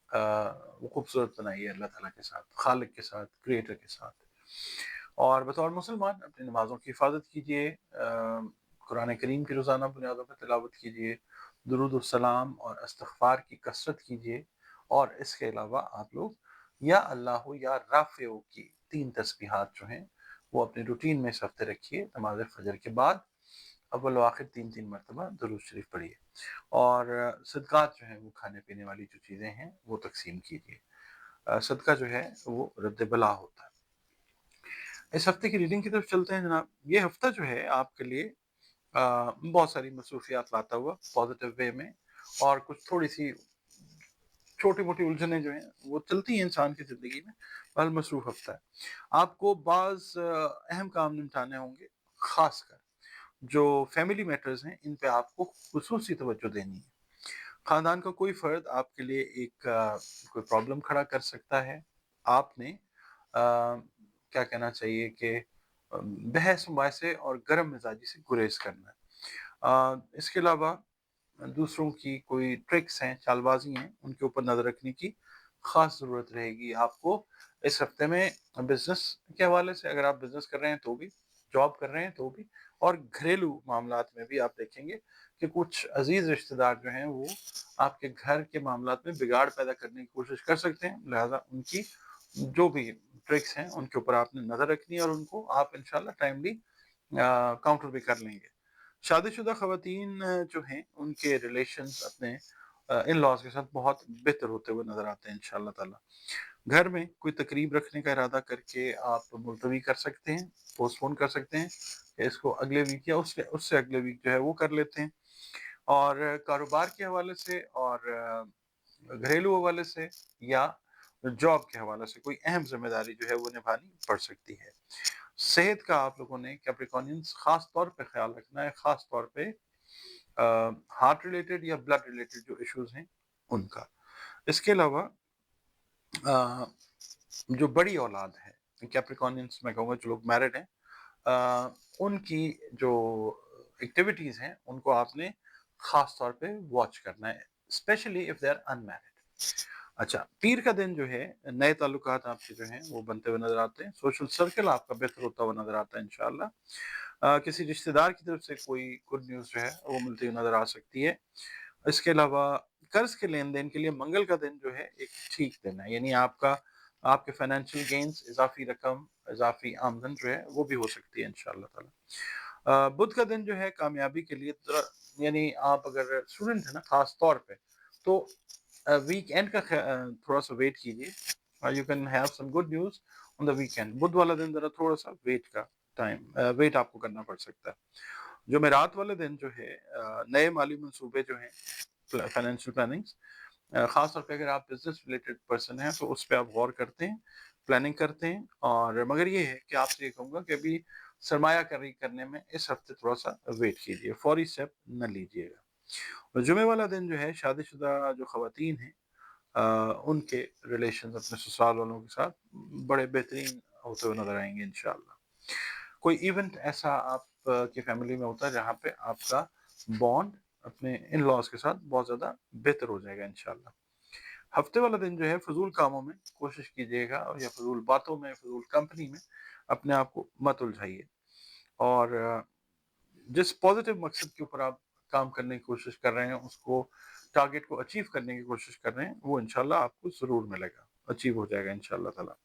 वो खूबसूरत बनाइए अल्लाह ताला के साथ, खालिक के साथ, क्रिएटर के साथ। और बतौर मुसलमान अपनी नमाज़ों की हिफाजत कीजिए, कुरान करीम की रोज़ाना बुनियादों पर तिलावत कीजिए, दुरूद और सलाम और इस्तिग़फ़ार की कसरत कीजिए। और इसके अलावा आप लोग या अल्लाह या राफ़िओ की 3 तस्बीहात जो हैं वो अपनी रूटीन में इस हफ्ते रखिए। नमाज़ फ़जर के बाद अव्वल व आखिर 3-3 मरतबा दुरूद शरीफ पढ़िए, और सदक़ात जो हैं वो खाने-पीने वाली जो चीज़ें हैं वो तक़सीम कीजिए। सदका जो है वो रद्द बला होता है। इस हफ्ते की रीडिंग की तरफ चलते हैं जनाब। ये हफ्ता जो है आपके लिए बहुत सारी मसरूफियात लाता हुआ पॉजिटिव वे में, और कुछ थोड़ी-सी छोटी-मोटी उलझनें जो हैं वो चलती हैं इंसान की ज़िंदगी में, बहल मसरूफ़ हफ्ता है। आपको बाज़ अहम काम निपटाने होंगे, ख़ासकर जो फैमिली मैटर्स हैं इन पे आपको खुसूसी तवज्जो देनी है। खानदान का कोई फ़र्द आपके लिए एक कोई प्रॉब्लम खड़ा कर सकता है। आपने क्या कहना चाहिए कि बहस-मुबासे और गर्म मिज़ाजी से गुरेज़ करना है। इसके अलावा दूसरों की कोई ट्रिक्स हैं, चालबाज़ी हैं, उनके ऊपर नज़र रखने की ख़ास ज़रूरत रहेगी आपको इस हफ़्ते में। बिज़नेस के हवाले से अगर आप बिज़नेस कर रहे हैं तो भी, जॉब कर रहे हैं तो भी, और घरेलू मामलात में भी आप देखेंगे कि कुछ अज़ीज़ रिश्तेदार जो हैं वो आपके घर के मामलात में बिगाड़ पैदा करने की कोशिश कर सकते हैं। लिहाज़ा उनकी जो भी ट्रिक्स हैं उनके ऊपर आपने नज़र रखनी है, और उनको आप इंशाल्लाह टाइमली काउंटर भी कर लेंगे। शादीशुदा ख़वातीन जो हैं उनके रिलेशंस अपने इन-लॉज़ के साथ बहुत बेहतर होते हुए नज़र आते हैं इंशाअल्लाह ताला। घर में कोई तकरीब रखने का इरादा करके आप मुलतवी कर सकते हैं, पोस्टपोन कर सकते हैं, इसको अगले वीक या उससे उससे अगले वीक जो है वो कर लेते हैं। और कारोबार के हवाले से और घरेलू हवाले से या जॉब के हवाले से कोई अहम ज़िम्मेदारी जो है वो निभानी पड़ सकती है। सेहत का आप लोगों ने कैप्रिकॉर्नियंस ख़ास तौर पे ख़्याल रखना है, ख़ास तौर पे हार्ट रिलेटेड या ब्लड रिलेटेड जो इश्यूज़ हैं उनका। इसके अलावा अ, जो बड़ी औलाद है, कैप्रिकॉर्नियंस मैं कहूँगा जो लोग मैरिड हैं, उनकी जो एक्टिविटीज़ हैं उनको आपने ख़ास तौर पे वॉच करना है, specially if they are unmarried. अच्छा, पीर का दिन जो है नए ताल्लुकात आपके जो हैं वो बनते हुए नज़र आते हैं, सोशल सर्कल आपका बेहतर होता हुआ नज़र आता है इंशाअल्लाह। किसी रिश्तेदार की तरफ से कोई गुड न्यूज़ जो है वो मिलती हुई नज़र आ सकती है। इसके अलावा कर्ज़ के लेन-देन के लिए मंगल का दिन जो है एक ठीक दिन है, यानी आपके फाइनेंशियल गेन्स, इज़ाफ़ी रकम, इज़ाफ़ी आमदन जो है वो भी हो सकती है इंशाअल्लाह ताला। बुध का दिन जो है कामयाबी के लिए यानी आप अगर स्टूडेंट हैं ना ख़ास तौर पे, तो वीकेंड का थोड़ा-सा वेट कीजिए, you can have some good news on the weekend. बुध वाला दिन ज़रा थोड़ा-सा वेट आपको करना पड़ सकता है। जुमेरात वाले दिन जो है नए माली मंसूबे जो हैं, फाइनेंशियल प्लानिंग्स, ख़ास तौर पे अगर आप बिज़नेस रिलेटेड पर्सन हैं तो उस पे आप गौर करते हैं, प्लानिंग करते हैं। और मगर ये है कि आपसे ये कहूँगा कि अभी सरमायाकारी करने में इस हफ़्ते थोड़ा-सा वेट कीजिए, फौरी स्टेप ना लीजिएगा। और जुमे वाला दिन जो है शादीशुदा जो ख़वातीन हैं उनके रिलेशंस अपने ससुराल वालों के साथ बड़े बेहतरीन होते हुए नज़र आएँगे इंशाअल्लाह। कोई इवेंट ऐसा आप की फैमिली में होता है जहाँ पे आपका बॉन्ड अपने इन-लॉज़ के साथ बहुत ज़्यादा बेहतर हो जाएगा इंशाअल्लाह। हफ्ते वाला दिन जो है फ़िज़ूल कामों में कोशिश कीजिएगा और या फ़िज़ूल बातों में, फ़िज़ूल कंपनी में अपने आप को मत उलझाइए और जिस पॉज़िटिव मकसद के ऊपर आप काम करने की कोशिश कर रहे हैं, उसको टारगेट को अचीव करने की कोशिश कर रहे हैं, वो इंशाअल्लाह आपको ज़रूर मिलेगा, अचीव हो जाएगा इंशाअल्लाह ताला।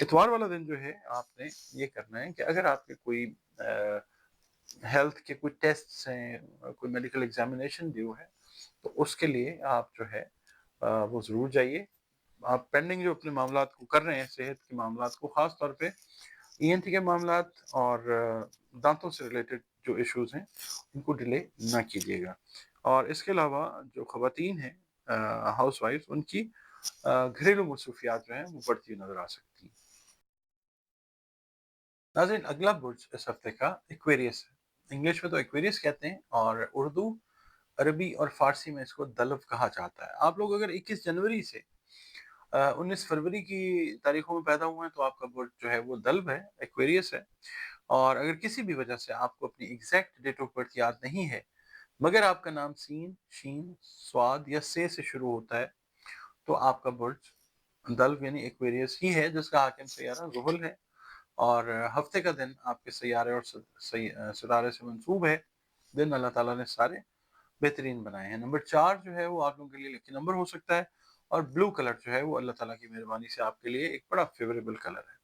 इतवार वाला दिन जो है आपने ये करना है कि अगर आपके कोई अ, हेल्थ के कोई टेस्ट्स हैं, कोई मेडिकल एग्ज़ामिनेशन ड्यू है, तो उसके लिए आप जो है वो ज़रूर जाइए। आप पेंडिंग जो अपने मामलात को कर रहे हैं, सेहत के मामलात को ख़ास तौर पे ईएनटी के मामलात और दाँतों से रिलेटेड जो इश्यूज़ हैं, उनको डिले ना कीजिएगा। और इसके अलावा जो ख़वातीन हैं हाउसवाइफ़्स उनकी घरेलू मसरूफ़ियात जो हैं वो बढ़ती हुई नज़र आ सकती हैं। नाज़रीन अगला बुर्ज इस हफ़्ते का एक्वेरियस है। इंग्लिश में तो एक्वेरियस कहते हैं और उर्दू, अरबी और फ़ारसी में इसको दल्व कहा जाता है। आप लोग अगर 21 जनवरी से 19 फरवरी की तारीखों में पैदा हुए हैं तो आपका बुर्ज जो है वो दल्व है, एक्वेरियस है। और अगर किसी भी वजह से आपको अपनी एग्ज़ैक्ट डेट ऑफ बर्थ याद नहीं है, मगर आपका नाम सीन, शीन, स्वाद या से शुरू होता है, तो आपका बुर्ज दल्व यानी एक्वेरियस ही है जिसका हाकिम सैयारा ज़ुहल है और हफ्ते का दिन आपके सैयारे और सितारे से मंसूब है। दिन अल्लाह ताला ने सारे बेहतरीन बनाए हैं। नंबर 4 जो है वो आप लोगों के लिए लकी नंबर हो सकता है और ब्लू कलर जो है वो अल्लाह ताला की मेहरबानी से आपके लिए एक बड़ा फ़ेवरेबल कलर है।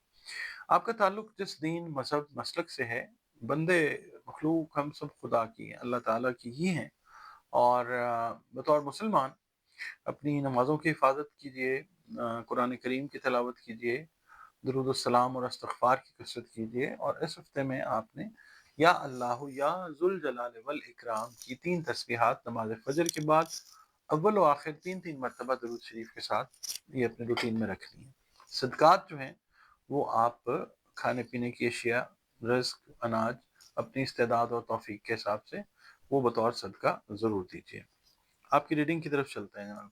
आपका ताल्लुक जिस दीन, मज़हब, मसलक से है, बंदे मखलूक हम सब खुदा की हैं, अल्लाह ताला की ही हैं और बतौर मुसलमान अपनी नमाज़ों की हिफ़ाज़त कीजिए, कुरान करीम की तिलावत कीजिए, दुरूद सलाम और इस्तिग़फ़ार की कसरत कीजिए और इस हफ़्ते में आपने या अल्लाह या ज़ुल जलाल वल इकराम की 3 तस्बीहात नमाज़ फ़जर के बाद अव्वल व आखिर 3-3 मरतबा दुरूद शरीफ के साथ ये अपने रूटीन में रखनी है। सदक़ात जो हैं वो आप खाने-पीने की अशिया, रिज़्क़, अनाज अपनी इस्तेदाद और तौफ़ीक के हिसाब से वो बतौर सदका ज़रूर दीजिए। आपकी रीडिंग की तरफ चलते हैं जनाब।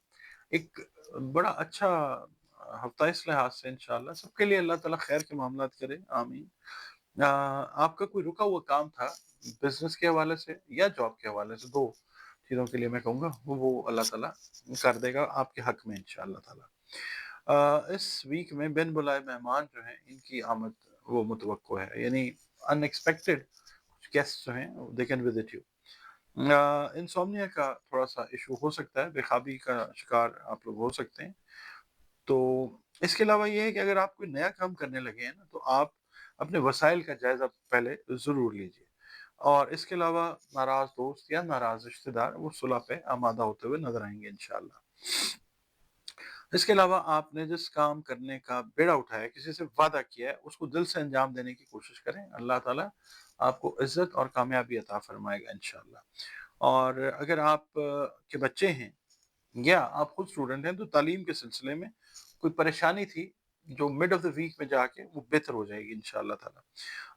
एक बड़ा अच्छा हफ़्ता इस लिहाज़ से इंशाअल्लाह सबके लिए अल्लाह ताला ख़ैर के मामलात करे, आमीन। आपका कोई रुका हुआ काम था बिज़नेस के हवाले से या जॉब के हवाले से, 2 चीज़ों के लिए मैं कहूँगा, वो अल्लाह ताला कर देगा आपके हक़ में इंशाअल्लाह ताला। इस वीक में बिन बुलाए मेहमान जो हैं, इनकी आमद वो मुतवक्को है, यानी अनएक्सपेक्टेड कुछ गेस्ट जो हैं, they can visit you. Insomnia का थोड़ा-सा इश्यू हो सकता है, बेख़ाबी का शिकार आप लोग हो सकते हैं। तो इसके अलावा ये है कि अगर आप कोई नया काम करने लगे हैं ना, तो आप अपने वसाइल का जायज़ा पहले ज़रूर लीजिए। और इसके अलावा नाराज़ दोस्त या नाराज़ रिश्तेदार वो सुलह पे आमादा होते हुए नज़र आएँगे इंशाअल्लाह। इसके अलावा आपने जिस काम करने का बेड़ा उठाया, किसी से वादा किया है, उसको दिल से अंजाम देने की कोशिश करें। अल्लाह ताला आपको इज़्ज़त और कामयाबी अता फ़रमाएगा इंशाअल्लाह। और अगर आप के बच्चे हैं या आप खुद स्टूडेंट हैं, तो तालीम के सिलसिले में कोई परेशानी थी, जो मिड ऑफ़ द वीक में जाके वो बेहतर हो जाएगी इंशाअल्लाह ताला।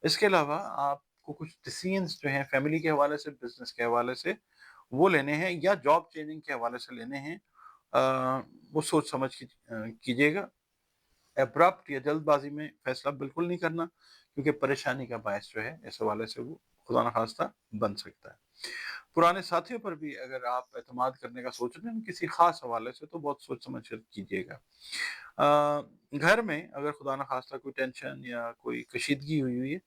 इसके अलावा आपको कुछ डिसीज़न्स जो हैं फैमिली के हवाले से, बिज़नेस के हवाले से, वो लेने हैं या जॉब चेंजिंग के हवाले से लेने हैं। वो सोच समझ के कीजिएगा। अब्रप्ट या जल्दबाज़ी में फ़ैसला बिल्कुल नहीं करना, क्योंकि परेशानी का बायस जो है, इस हवाले से वो खुदा न ख़ास्ता बन सकता है। पुराने साथियों पर भी अगर आप एतमाद करने का सोच रहे हैं किसी ख़ास हवाले से, तो बहुत सोच समझ कर कीजिएगा। घर में अगर खुदा न ख़ास्ता कोई टेंशन या कोई कशीदगी हुई हुई है,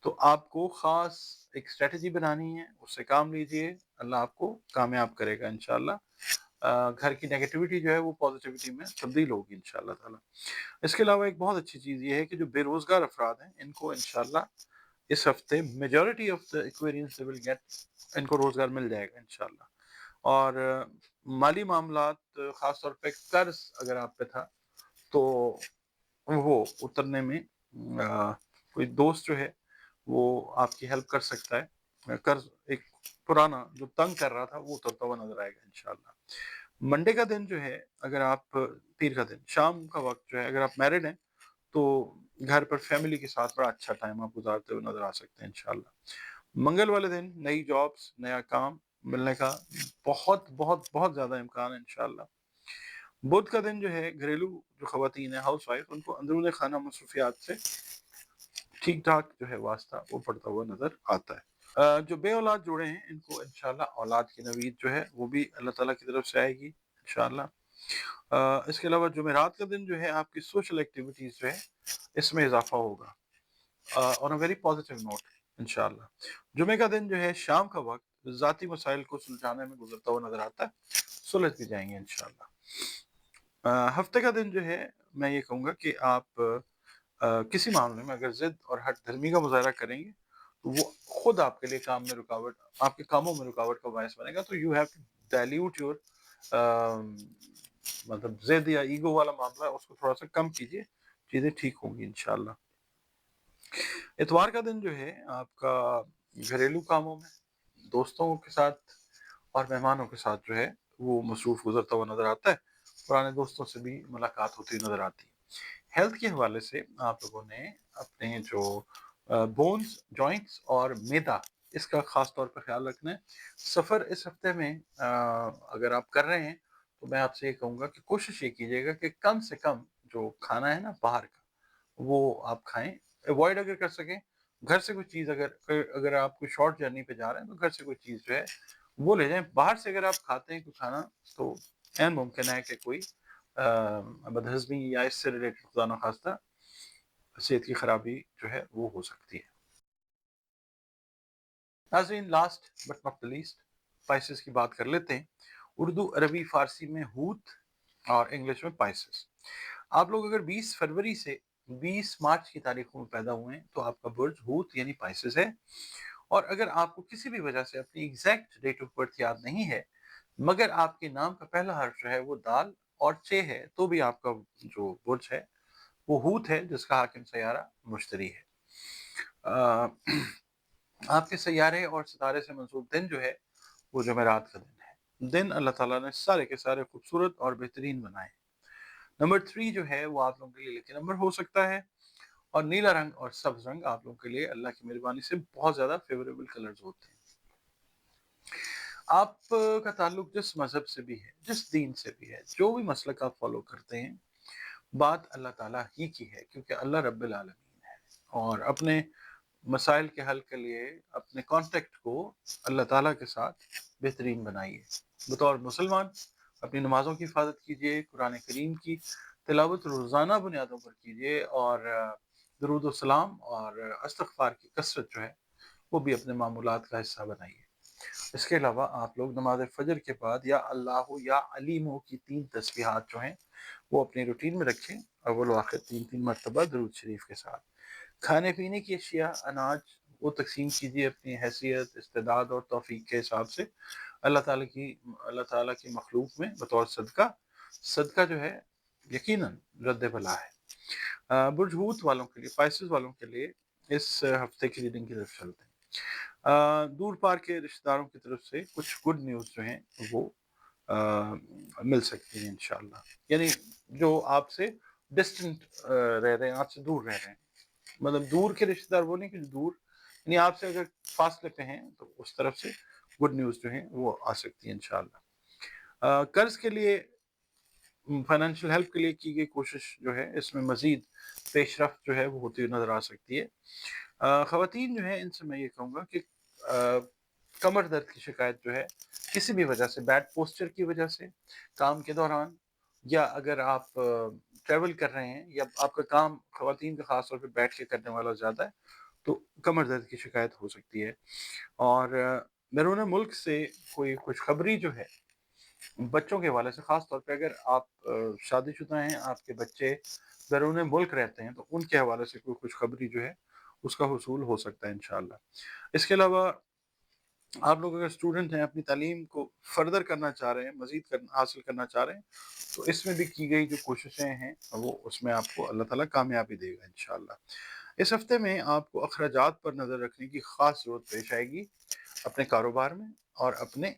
तो आपको ख़ास एक स्ट्रैटेजी बनानी है, उससे काम लीजिए, अल्लाह आपको कामयाब करेगा इंशाअल्लाह। घर की नेगेटिविटी जो है वो पॉज़िटिविटी में तब्दील होगी इंशाअल्लाह ताला। इसके अलावा एक बहुत अच्छी चीज़ ये है कि जो बेरोज़गार अफ़राद हैं, इनको इंशाअल्लाह इस हफ़्ते majority of the Aquarians they will get, इनको रोज़गार मिल जाएगा इंशाअल्लाह। और माली मामलात ख़ास तौर पे कर्ज़ अगर आप पे था, तो वो उतरने में कोई दोस्त जो है, वो आपकी हेल्प कर सकता है। कर्ज़ एक पुराना जो तंग कर रहा था, वो उतरता हुआ नज़र आएगा इंशाअल्लाह। मंडे का दिन जो है, अगर आप पीर का दिन, शाम का वक़्त जो है, अगर आप मैरिड हैं, तो घर पर फैमिली के साथ बड़ा अच्छा टाइम आप गुज़ारते हुए नज़र आ सकते हैं इंशाअल्लाह। मंगल वाले दिन नई जॉब्स, नया काम, मिलने का बहुत बहुत बहुत ज़्यादा इम्कान है इंशाअल्लाह। बुध का दिन जो है घरेलू जो ख़वातीन है हाउस वाइफ उनको अंदरूनी खाना मसरूफियात से ठीक ठाक जो है वास्ता वो पड़ता हुआ नज़र आता है। जो बे औलाद जोड़े हैं इनको इंशाअल्लाह औलाद की नवीद जो है वो भी अल्लाह ताला की तरफ से आएगी इंशाअल्लाह। इसके अलावा जुमेरात का दिन जो है आपकी सोशल एक्टिविटीज़ जो है इसमें इजाफा होगा on a very positive note इंशाअल्लाह। जुमे का दिन जो है शाम का वक्त ज़ाती मसाइल को सुलझाने में गुजरता हुआ नज़र आता है, सुलझ भी जाएंगे इंशाअल्लाह। हफ्ते का दिन जो है मैं ये कहूँगा कि आप किसी मामले में अगर ज़िद और हठ धर्मी का मुज़ाहरा करेंगे तो वो खुद आपके लिए काम में रुकावट आपके कामों में रुकावट का बायस बनेगा। तो you have to dilute your मतलब ज़िद या ईगो वाला मामला है उसको थोड़ा सा कम कीजिए, चीज़ें ठीक होंगी इंशाअल्लाह। इतवार का दिन जो है आपका घरेलू कामों में दोस्तों के साथ और मेहमानों के साथ जो है वो मसरूफ़ गुजरता हुआ नज़र आता है। पुराने दोस्तों से भी मुलाकात होती नज़र आती है। हेल्थ के हवाले से आप लोगों ने अपने जो बोन्स, जॉइंट्स और मैदा इसका ख़ास तौर पर ख्याल रखना है। सफ़र इस हफ्ते में अगर आप कर रहे हैं तो मैं आपसे ये कहूँगा कि कोशिश ये कीजिएगा कि कम से कम जो खाना है ना बाहर का वो आप खाएँ। अवॉइड अगर कर सकें, घर से कोई चीज़ अगर अगर आप कोई शॉर्ट जर्नी पे जा रहे हैं तो घर से कोई चीज़ जो है वो ले जाएँ। बाहर से अगर आप खाते हैं कोई खाना तो ऐन मुमकिन है कि कोई बदहज़मी या इससे रिलेटेड खुदा न खास्ता सेहत की खराबी जो है वो हो सकती है। नाज़रीन last but not the least spices की बात कर लेते हैं। उर्दू, अरबी, फ़ारसी में हूत और इंग्लिश में स्पाइसेस। आप लोग अगर 20 फरवरी से 20 मार्च की तारीखों में पैदा हुए हैं तो आपका बर्थ हूत यानी स्पाइसेस है। और अगर आपको किसी भी वजह से अपनी एग्जैक्ट डेट ऑफ बर्थ याद नहीं है मगर आपके नाम का पहला हर्फ जो है वो दाल और चे है तो भी आपका जो बुर्ज है वो हूत है जिसका हाकिम सैयारा मुश्तरी है। अ, आपके सैयारे और सितारे से मंसूब दिन जो है वो जुमेरात का दिन है। दिन अल्लाह ताला ने सारे के सारे खूबसूरत और बेहतरीन बनाए। नंबर 3 जो है वो आप लोगों के लिए लकी नंबर हो सकता है और नीला रंग और सब्ज रंग आप लोगों के लिए अल्लाह की मेहरबानी से बहुत ज़्यादा फेवरेबल कलर्स होते हैं। आपका ताल्लुक जिस मज़हब से भी है, जिस दीन से भी है, जो भी मसलक आप फ़ॉलो करते हैं, बात अल्लाह ताला ही की है क्योंकि अल्लाह रब्बिल आलमीन है। और अपने मसाइल के हल के लिए अपने कॉन्टेक्ट को अल्लाह ताला के साथ बेहतरीन बनाइए। बतौर मुसलमान अपनी नमाज़ों की हिफाज़त कीजिए, कुरान करीम की तिलावत रोज़ाना बुनियादों पर कीजिए और दरूद व सलाम और इस्तग़फ़ार की कसरत जो है, वो भी अपने मामूलात का हिस्सा बनाइए। इसके अलावा आप लोग नमाज़ फ़जर के बाद या अल्लाहु या अलीमु की 3 तस्बीहात जो हैं, वो अपनी रूटीन में रखें। अव्वल व आखिर 3-3 मरतबा दरूद शरीफ के साथ। खाने-पीने की अशिया, अनाज वो तक़सीम कीजिए अपनी हैसियत, इस्तेदाद और तौफ़ीक के हिसाब से। अल्लाह ताला की मखलूक में बतौर सदका। सदका जो है यकीनन रद्द बला है। बुर्ज हूत वालों के लिए, स्पाइसेस वालों के लिए इस हफ़्ते की रीडिंग की तरफ चलते हैं। दूर पार के रिश्तेदारों की तरफ से कुछ गुड न्यूज़ जो हैं वो मिल सकती हैं इंशाअल्लाह। यानी जो आपसे डिस्टेंट रह रहे हैं, आपसे दूर रह रहे हैं। मतलब दूर के रिश्तेदार वो नहीं कि दूर यानी आपसे अगर फासले पे हैं तो उस तरफ से गुड न्यूज़ जो हैं वो आ सकती है इंशाअल्लाह। कर्ज़ के लिए फाइनेंशियल हेल्प के लिए की गई कोशिश जो है इसमें मज़ीद पेशरफ्त जो है वो होती हुई नज़र आ सकती है। ख़वातीन जो है इनसे मैं ये कहूँगा कि कमर दर्द की शिकायत जो है किसी भी वजह से बैड पोस्चर की वजह से काम के दौरान या अगर आप ट्रैवल कर रहे हैं या आपका काम ख़वातीन का ख़ास तौर पे बैठ के करने वाला ज़्यादा है तो कमर दर्द की शिकायत हो सकती है। और बैरून मुल्क से कोई खुशखबरी जो है बच्चों के हवाले से ख़ास तौर पे अगर आप शादीशुदा हैं, आपके बच्चे बैरून मुल्क रहते हैं तो उनके हवाले से कोई खुशखबरी जो है उसका हुसूल हो सकता है इंशाअल्लाह। इसके अलावा आप लोग अगर स्टूडेंट हैं, अपनी तालीम को फ़र्दर करना चाह रहे हैं, मज़ीद हासिल करना चाह रहे हैं, तो इसमें भी की गई जो कोशिशें हैं, वो उसमें आपको अल्लाह ताला कामयाबी देगा इंशाअल्लाह। इस हफ़्ते में आपको अखराजात पर नज़र रखने की ख़ास ज़रूरत पेश आएगी, अपने कारोबार में और अपने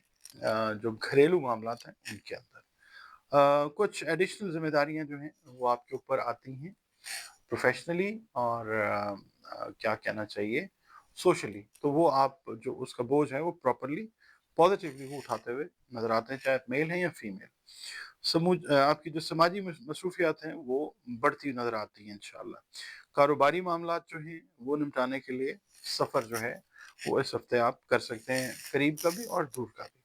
जो घरेलू मामलात हैं, उनके अंदर। कुछ एडिशनल ज़िम्मेदारियाँ जो हैं, वो आपके ऊपर आती हैं प्रोफ़ेशनली और क्या कहना चाहिए सोशली। तो वो आप जो उसका बोझ है वो प्रॉपर्ली पॉजिटिव व्यू उठाते हुए नज़र आते हैं, चाहे मेल हैं या फीमेल। आपकी जो समाजी मसरूफियात हैं वो बढ़ती नज़र आती हैं इंशाल्लाह। कारोबारी मामलात जो हैं वो निपटाने के लिए सफ़र जो है वो इस हफ्ते आप कर सकते हैं, करीब का भी और दूर का भी।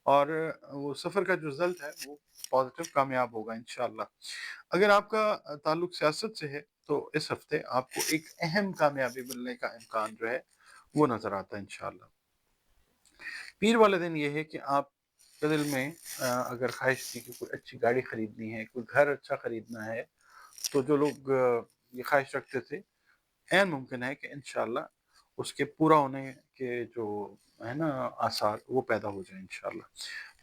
और वो सफ़र का जो रिज़ल्ट है वो पॉजिटिव कामयाब होगा इंशाल्लाह। अगर आपका ताल्लुक सियासत से है तो इस हफ्ते आपको एक अहम कामयाबी मिलने का इम्कान जो है वो नज़र आता है इंशाल्लाह। पीर वाले दिन ये है कि आपके दिल में अगर ख्वाहिश थी कि कोई अच्छी गाड़ी खरीदनी है, कोई घर अच्छा खरीदना है, तो जो लोग ये ख्वाहिश रखते थे, ऐन मुमकिन है कि इंशाल्लाह उसके पूरा होने के जो है ना आसार वो पैदा हो जाए इंशाल्लाह।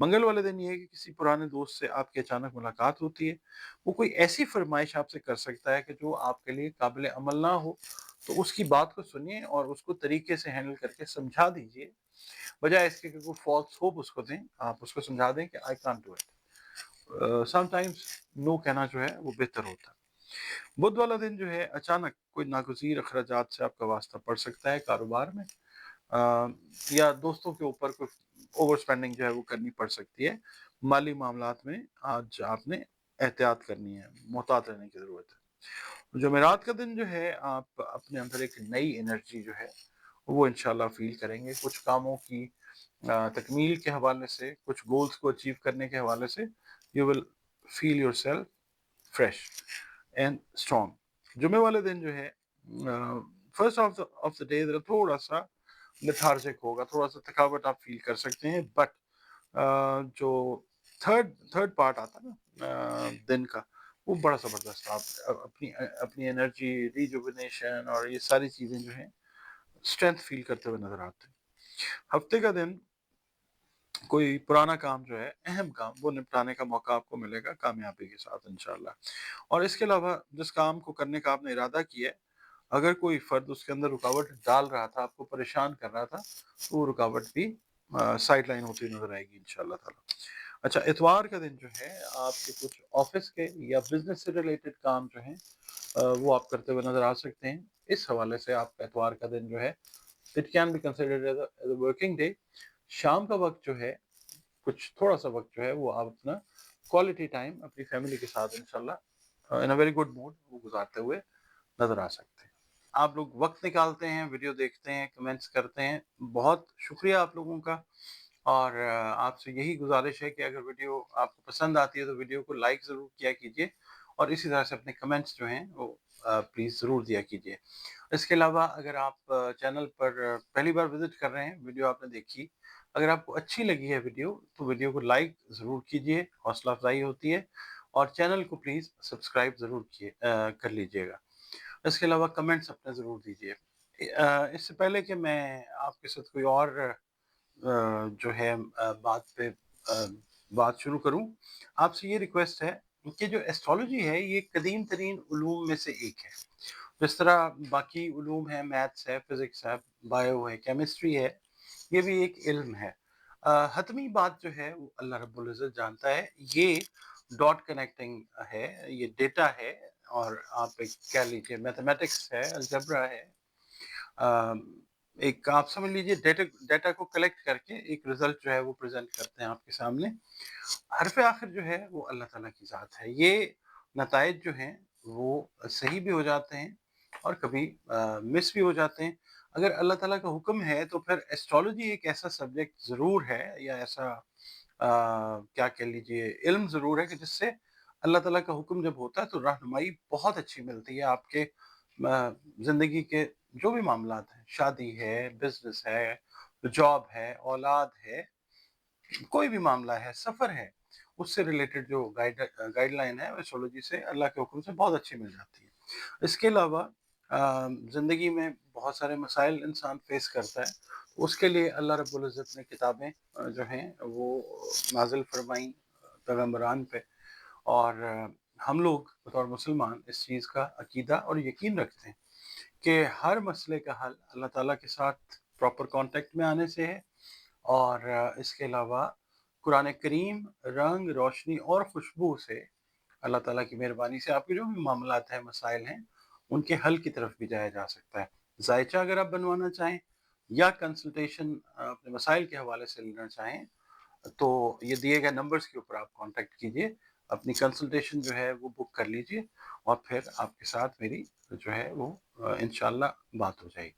मंगल वाले दिन ये है कि किसी पुराने दोस्त से आपकी अचानक मुलाकात होती है, वो कोई ऐसी फरमाइश आपसे कर सकता है कि जो आपके लिए काबिल अमल ना हो, तो उसकी बात को सुनिए और उसको तरीके से हैंडल करके समझा दीजिए। बजाय इसके कि कोई फॉल्स होप उसको दें, आप उसको समझा दें कि I can't do it. Sometimes no कहना जो है वो बेहतर होता है। बुध वाला दिन जो है अचानक कोई नागज़ीर अखराजात से आपका वास्ता पड़ सकता है कारोबार में, या दोस्तों के ऊपर कोई ओवर स्पेंडिंग जो है वो करनी पड़ सकती है। माली मामलात में आज आपने एहतियात करनी है, मोहतात रहने की ज़रूरत है। जुमेरात का दिन जो है आप अपने अंदर एक नई एनर्जी जो है वो इंशाल्लाह फ़ील करेंगे। कुछ कामों की तकमील के हवाले से, कुछ गोल्स को अचीव करने के हवाले से you will feel yourself fresh and strong. जुमे वाले दिन जो है फर्स्ट ऑफ द डे ज़रा थोड़ा-सा लेथार्जिक होगा, थोड़ा-सा थकावट आप फ़ील कर सकते हैं, बट जो थर्ड थर्ड पार्ट आता है ना दिन का, वो बड़ा ज़बरदस्त। आप अपनी एनर्जी, रिजुविनेशन और ये सारी चीज़ें जो हैं स्ट्रेंथ फ़ील करते हुए नज़र आते हैं। हफ्ते का दिन कोई पुराना काम जो है, अहम काम, वो निपटाने का मौका आपको मिलेगा कामयाबी के साथ इंशाल्लाह। और इसके अलावा जिस काम को करने का आपने इरादा किया है, अगर कोई फ़र्द उसके अंदर रुकावट डाल रहा था, आपको परेशान कर रहा था, तो वो रुकावट भी साइड लाइन होती नज़र आएगी इंशाल्लाह ताला। अच्छा, इतवार का दिन जो है आपके कुछ ऑफ़िस के या बिज़नेस से रिलेटेड काम जो हैं वो आप करते हुए नज़र आ सकते हैं। इस हवाले से आपका इतवार का दिन जो है, it can be considered as a working day. शाम का वक़्त जो है, कुछ थोड़ा-सा वक़्त जो है वो आप अपना क्वालिटी टाइम अपनी फैमिली के साथ इंशाल्लाह इन अ वेरी गुड मूड वो गुज़ारते हुए नज़र आ सकते हैं। आप लोग वक़्त निकालते हैं, वीडियो देखते हैं, कमेंट्स करते हैं, बहुत शुक्रिया आप लोगों का। और आपसे यही गुज़ारिश है कि अगर वीडियो आपको पसंद आती है तो वीडियो को लाइक ज़रूर किया कीजिए और इसी तरह से अपने कमेंट्स जो हैं वो प्लीज़ ज़रूर दिया कीजिए। इसके अलावा अगर आप चैनल पर पहली बार विज़िट कर रहे हैं, वीडियो आपने देखी, अगर आपको अच्छी लगी है वीडियो, तो वीडियो को लाइक ज़रूर कीजिए, हौसला अफ़ज़ाई होती है। और चैनल को प्लीज़ सब्सक्राइब ज़रूर कर लीजिएगा। इसके अलावा कमेंट्स अपने ज़रूर दीजिए। इससे पहले कि मैं आपके साथ कोई और जो है बात शुरू करूँ, आपसे ये रिक्वेस्ट है कि जो एस्ट्रोलॉजी है ये कदीम तरीन उलूम में से एक है। जिस तरह बाकी उलूम हैं, मैथ्स है, फिज़िक्स है, बायो है, केमिस्ट्री है, ये भी एक इल्म है। हतमी बात जो है वो अल्लाह रब्बुल इज़्ज़त जानता है। ये डॉट कनेक्टिंग है, ये डेटा है और आप एक कह लीजिए मैथमेटिक्स है, अलजेब्रा है। एक आप समझ लीजिए डेटा डेटा को कलेक्ट करके एक रिज़ल्ट जो है वो प्रेज़ेंट करते हैं आपके सामने। हरफ़ आखिर जो है वो अल्लाह ताला की ज़ात है। ये नताइज जो हैं वो सही भी हो जाते हैं और कभी मिस भी हो जाते हैं। अगर अल्लाह ताला का हुक्म है तो फिर एस्ट्रोलॉजी एक ऐसा सब्जेक्ट ज़रूर है या ऐसा क्या कह लीजिए इल्म ज़रूर है कि जिससे अल्लाह ताला का हुक्म जब होता है तो रहनुमाई बहुत अच्छी मिलती है आपके ज़िंदगी के जो भी मामलात हैं, शादी है, बिज़नेस है, जॉब है, औलाद है, कोई भी मामला है, सफ़र है, उससे रिलेटेड जो गाइडलाइन है एस्ट्रोलॉजी से अल्लाह के हुक्म से बहुत अच्छी मिल जाती है। इसके अलावा ज़िंदगी में बहुत सारे मसाइल इंसान फ़ेस करता है, उसके लिए अल्लाह रब्बुल इज़्ज़त ने किताबें जो हैं वो नाज़िल फ़रमाई पैगम्बरान पे। और हम लोग बतौर मुसलमान इस चीज़ का अकीदा और यकीन रखते हैं कि हर मसले का हल अल्लाह ताला के साथ प्रॉपर कॉन्टैक्ट में आने से है। और इसके अलावा कुरान करीम, रंग, रोशनी और खुशबू से अल्लाह ताला की मेहरबानी से आपके जो भी मामलात हैं, मसाइल हैं, उनके हल की तरफ भी जाया जा सकता है। ज़ायचा अगर आप बनवाना चाहें, या कंसल्टेशन अपने मसाइल के हवाले से लेना चाहें, तो ये दिए गए नंबर्स के ऊपर आप कॉन्टैक्ट कीजिए। अपनी कंसल्टेशन जो है वो बुक कर लीजिए और फिर आपके साथ मेरी जो है वो इंशाल्लाह बात हो जाएगी।